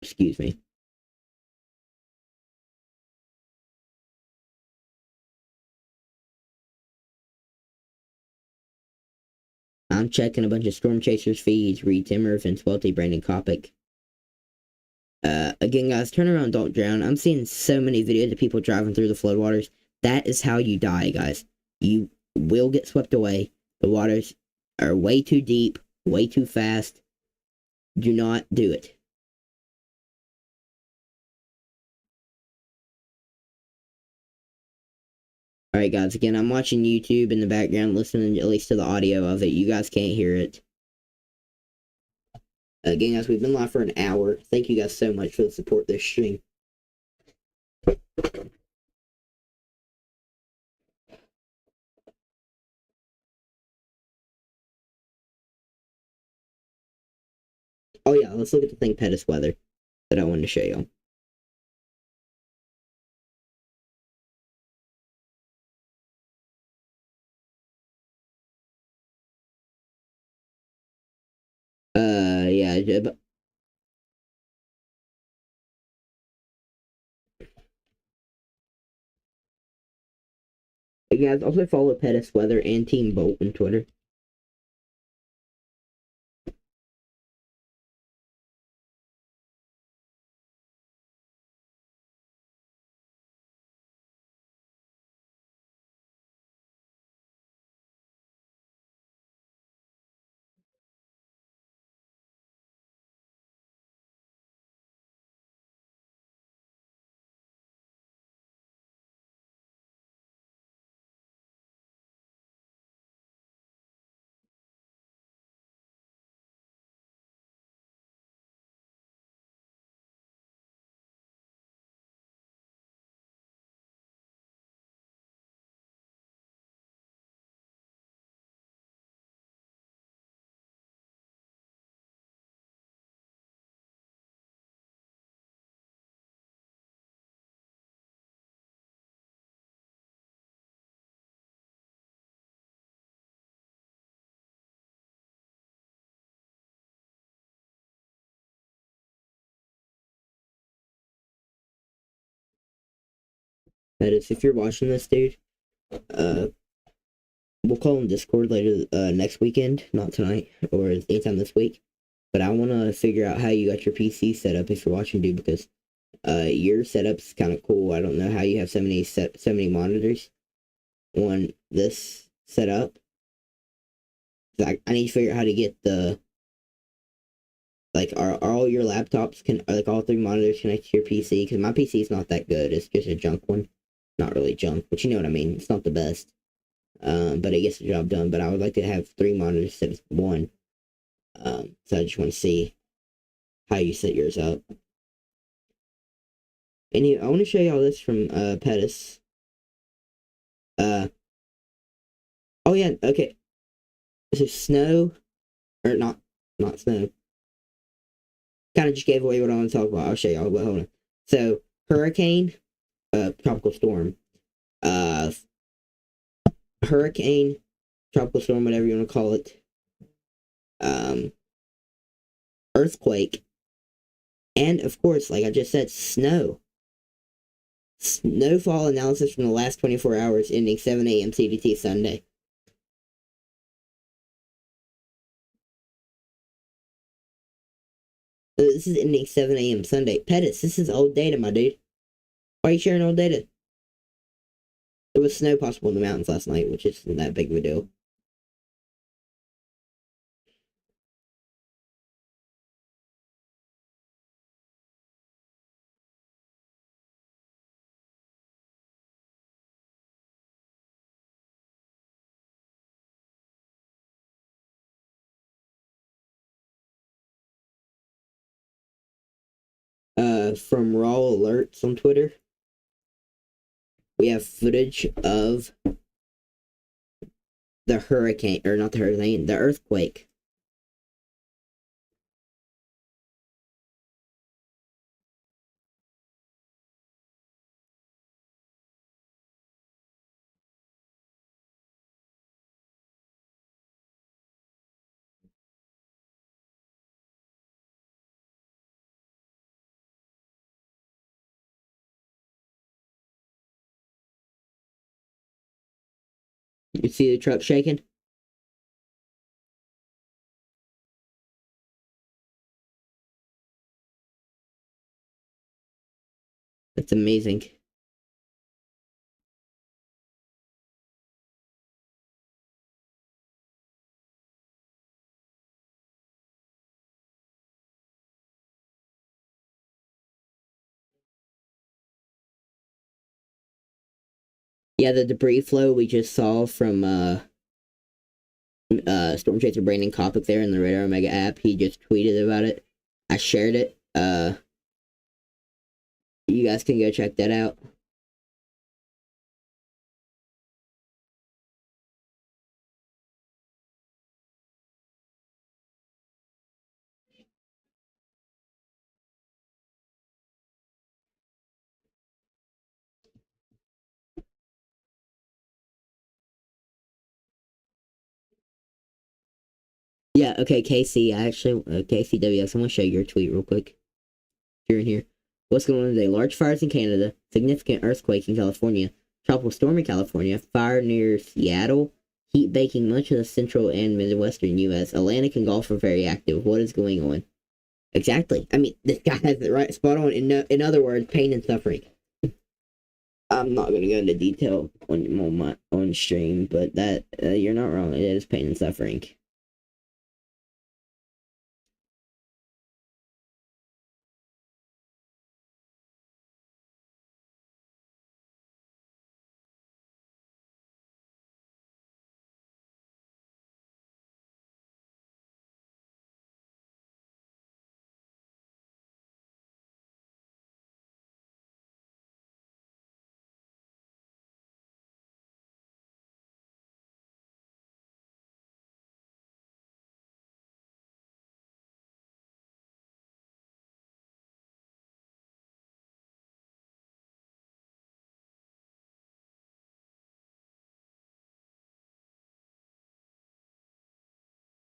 excuse me. I'm checking a bunch of Storm Chasers feeds, Reed Timmer, Vince Welty, Brandon Kopic. Again, guys, turn around, don't drown. I'm seeing so many videos of people driving through the floodwaters. That is how you die, guys. You will get swept away. The waters are way too deep, way too fast. Do not do it. Alright, guys, again, I'm watching YouTube in the background, listening at least to the audio of it. You guys can't hear it. Again, guys, we've been live for an hour. Thank you guys so much for the support this stream. Oh yeah, let's look at the thing Pettis Weather that I wanted to show you. Yeah, but you guys also follow Pettis Weather and Team Bolt on Twitter. Pettis, if you're watching this, dude, we'll call in Discord later next weekend, not tonight or anytime this week. But I want to figure out how you got your PC set up if you're watching, dude, because your setup's kind of cool. I don't know how you have so many monitors on this setup. I need to figure out how to get the, like, are all your laptops, are like all three monitors connected to your PC? Because my PC is not that good. It's just a junk one. Not really junk, but you know what I mean. It's not the best. But it gets the job done. But I would like to have three monitors instead of one. So I just want to see how you set yours up. And I want to show y'all this from Pettis. Uh, oh yeah, okay. So snow, or not snow. Kind of just gave away what I want to talk about. I'll show y'all, but hold on. So hurricane, tropical storm, uh, hurricane, tropical storm, whatever you want to call it, um, earthquake, and of course, like I just said, snow. Snowfall analysis from the last 24 hours ending 7 a.m. CDT Sunday. This is ending 7 a.m. Sunday. Pettis, this is old data, my dude. Why are you sharing old data? There was snow possible in the mountains last night, which isn't that big of a deal. From Raw Alerts on Twitter, we have footage of the hurricane, or not the hurricane, the earthquake. You see the truck shaking? That's amazing. Yeah, the debris flow we just saw from Storm Chaser Brandon Kopic there in the Radar Omega app. He just tweeted about it. I shared it. You guys can go check that out. Yeah, okay, Casey. I actually, KCWS, I want to show you your tweet real quick. You're in here. What's going on today? Large fires in Canada, significant earthquake in California, tropical storm in California, fire near Seattle, heat baking much of the central and midwestern U.S. Atlantic and Gulf are very active. What is going on? Exactly. I mean, this guy has it right, spot on. In other words, pain and suffering. I'm not gonna go into detail on stream, but that you're not wrong. It is pain and suffering.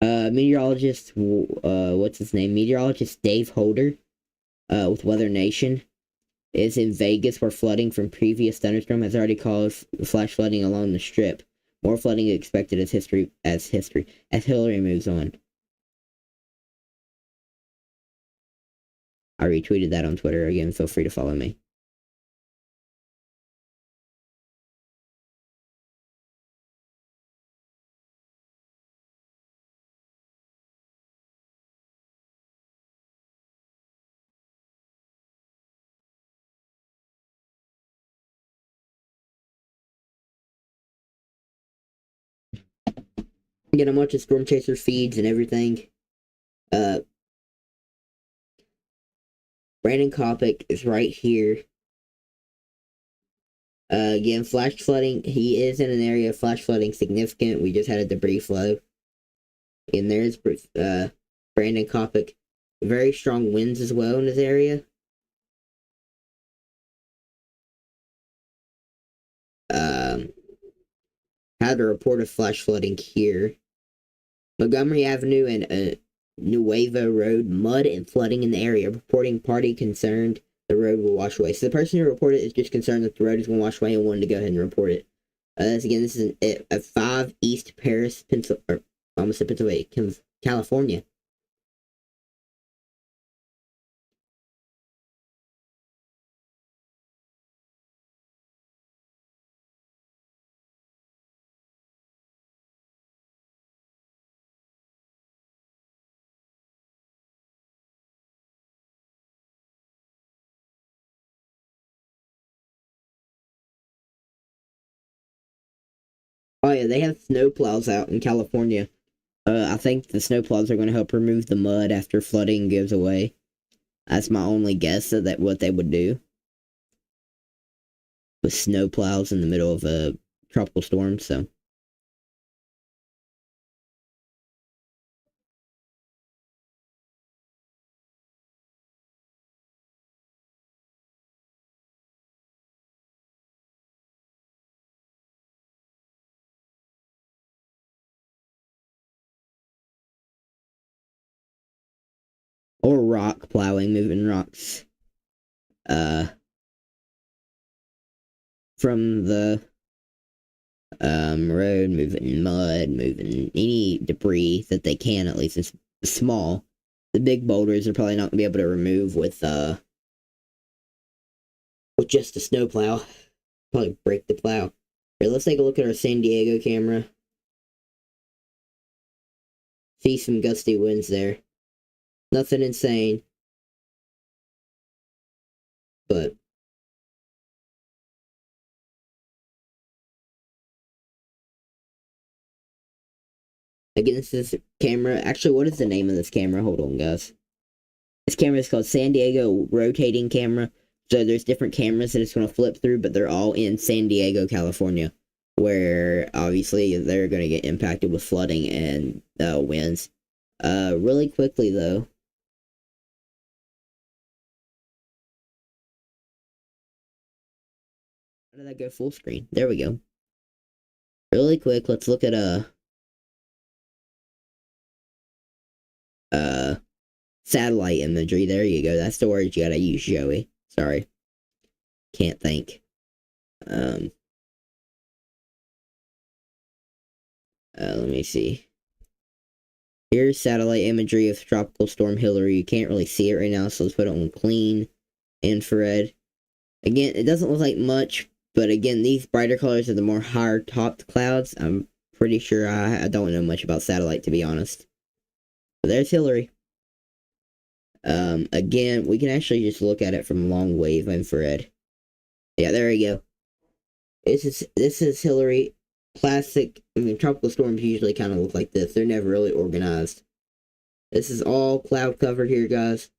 Meteorologist, what's his name? Meteorologist Dave Holder, with Weather Nation, is in Vegas, where flooding from previous thunderstorm has already caused flash flooding along the strip. More flooding expected as Hilary moves on. I retweeted that on Twitter. Again, feel free to follow me. Again, I'm watching Storm Chaser feeds and everything. Uh, Brandon Kopic is right here. Again, flash flooding. He is in an area of flash flooding significant. We just had a debris flow. And there's Brandon Kopic. Very strong winds as well in this area. Had a report of flash flooding here. Montgomery Avenue and Nuevo Road, mud and flooding in the area. Reporting party concerned the road will wash away. So the person who reported is just concerned that the road is going to wash away and wanted to go ahead and report it. This is a 5 East Paris, Pennsylvania, California. Oh yeah, they have snowplows out in California. I think the snowplows are going to help remove the mud after flooding goes away. That's my only guess of that what they would do with snowplows in the middle of a tropical storm. So. Or rock plowing, moving rocks from the road, moving mud, moving any debris that they can, at least it's small. The big boulders are probably not gonna be able to remove with just a snowplow. Probably break the plow. Here, let's take a look at our San Diego camera. See some gusty winds there. Nothing insane, but again, this is camera. Actually, what is the name of this camera? Hold on, guys. This camera is called San Diego rotating camera. So there's different cameras that it's going to flip through, but they're all in San Diego, California, where obviously they're going to get impacted with flooding and winds. Really quickly though. How did that go full screen? There we go. Really quick, let's look at satellite imagery. There you go. That's the word you gotta use, Joey. Sorry. Can't think. Let me see. Here's satellite imagery of Tropical Storm Hilary. You can't really see it right now, so let's put it on clean infrared. Again, it doesn't look like much, but again, these brighter colors are the more higher topped clouds. I'm pretty sure I don't know much about satellite, to be honest. But there's Hilary. Again, we can actually just look at it from long wave infrared. Yeah, there we go. This is Hilary. Classic. I mean, tropical storms usually kind of look like this. They're never really organized. This is all cloud covered here, guys.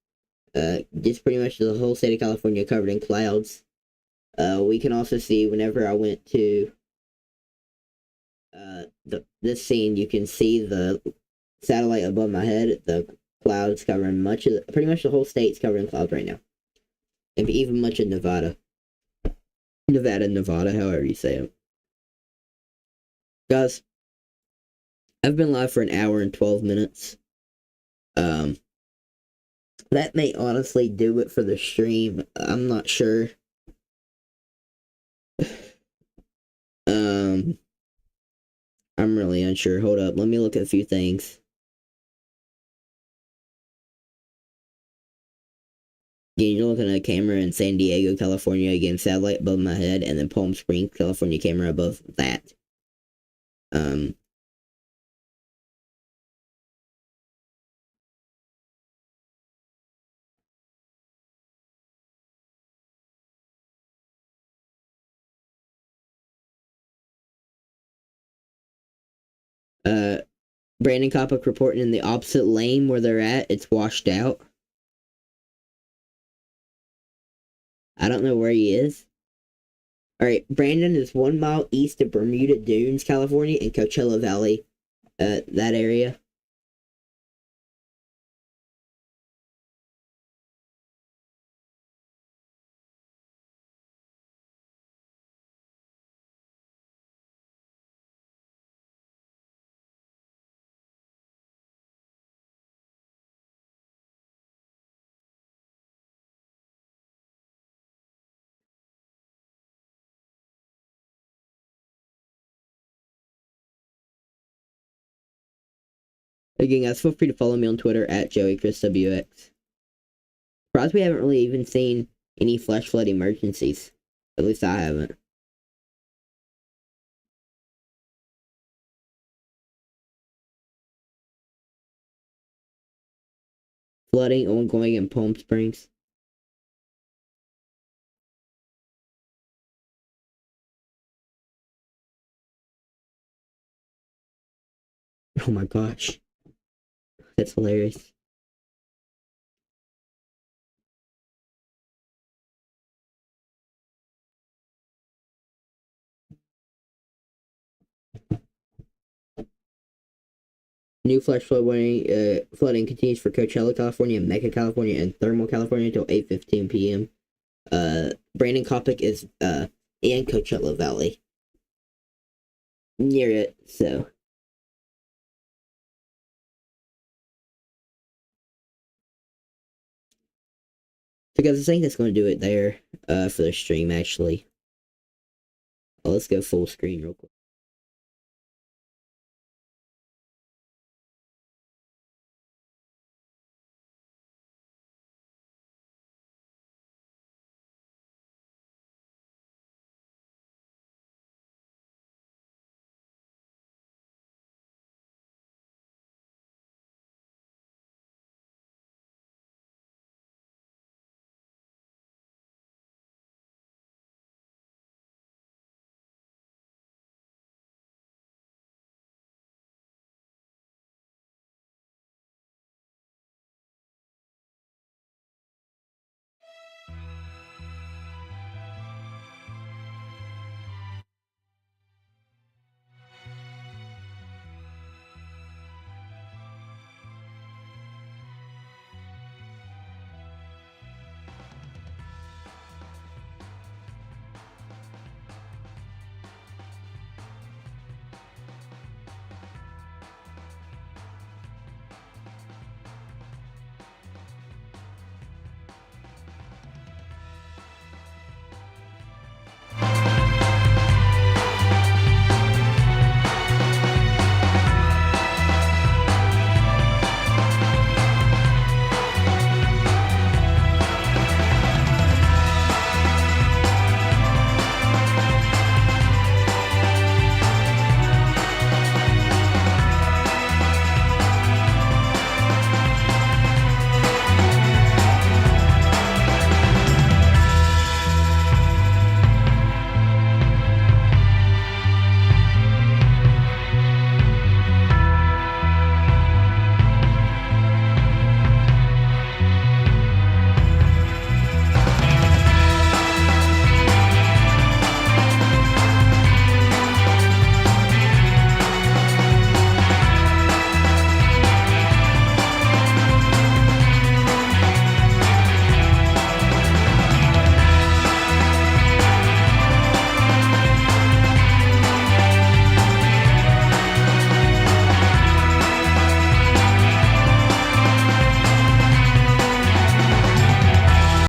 Just pretty much the whole state of California covered in clouds. We can also see whenever I went to this scene, you can see the satellite above my head. The clouds covering pretty much the whole state's covered in clouds right now, and even much of Nevada, however you say it. Guys, I've been live for an hour and 12 minutes. That may honestly do it for the stream. I'm not sure. I'm really unsure. Hold up, let me look at a few things. Yeah, you're looking at a camera in San Diego, California, again, satellite above my head, and then Palm Springs, California camera above that. Brandon Kopic reporting in the opposite lane where they're at. It's washed out. I don't know where he is. All right, Brandon is 1 mile east of Bermuda Dunes, California, in Coachella Valley, that area. Again, guys, feel free to follow me on Twitter at JoeyChrisWX. Surprised we haven't really even seen any flash flood emergencies. At least I haven't. Flooding ongoing in Palm Springs. Oh my gosh. That's hilarious. New flash flood warning, flooding continues for Coachella, California, Mecca, California, and Thermal, California until 8:15 p.m. Brandon Kopic is in Coachella Valley. Near it, so. Because I think that's going to do it there for the stream, actually. Let's go full screen real quick.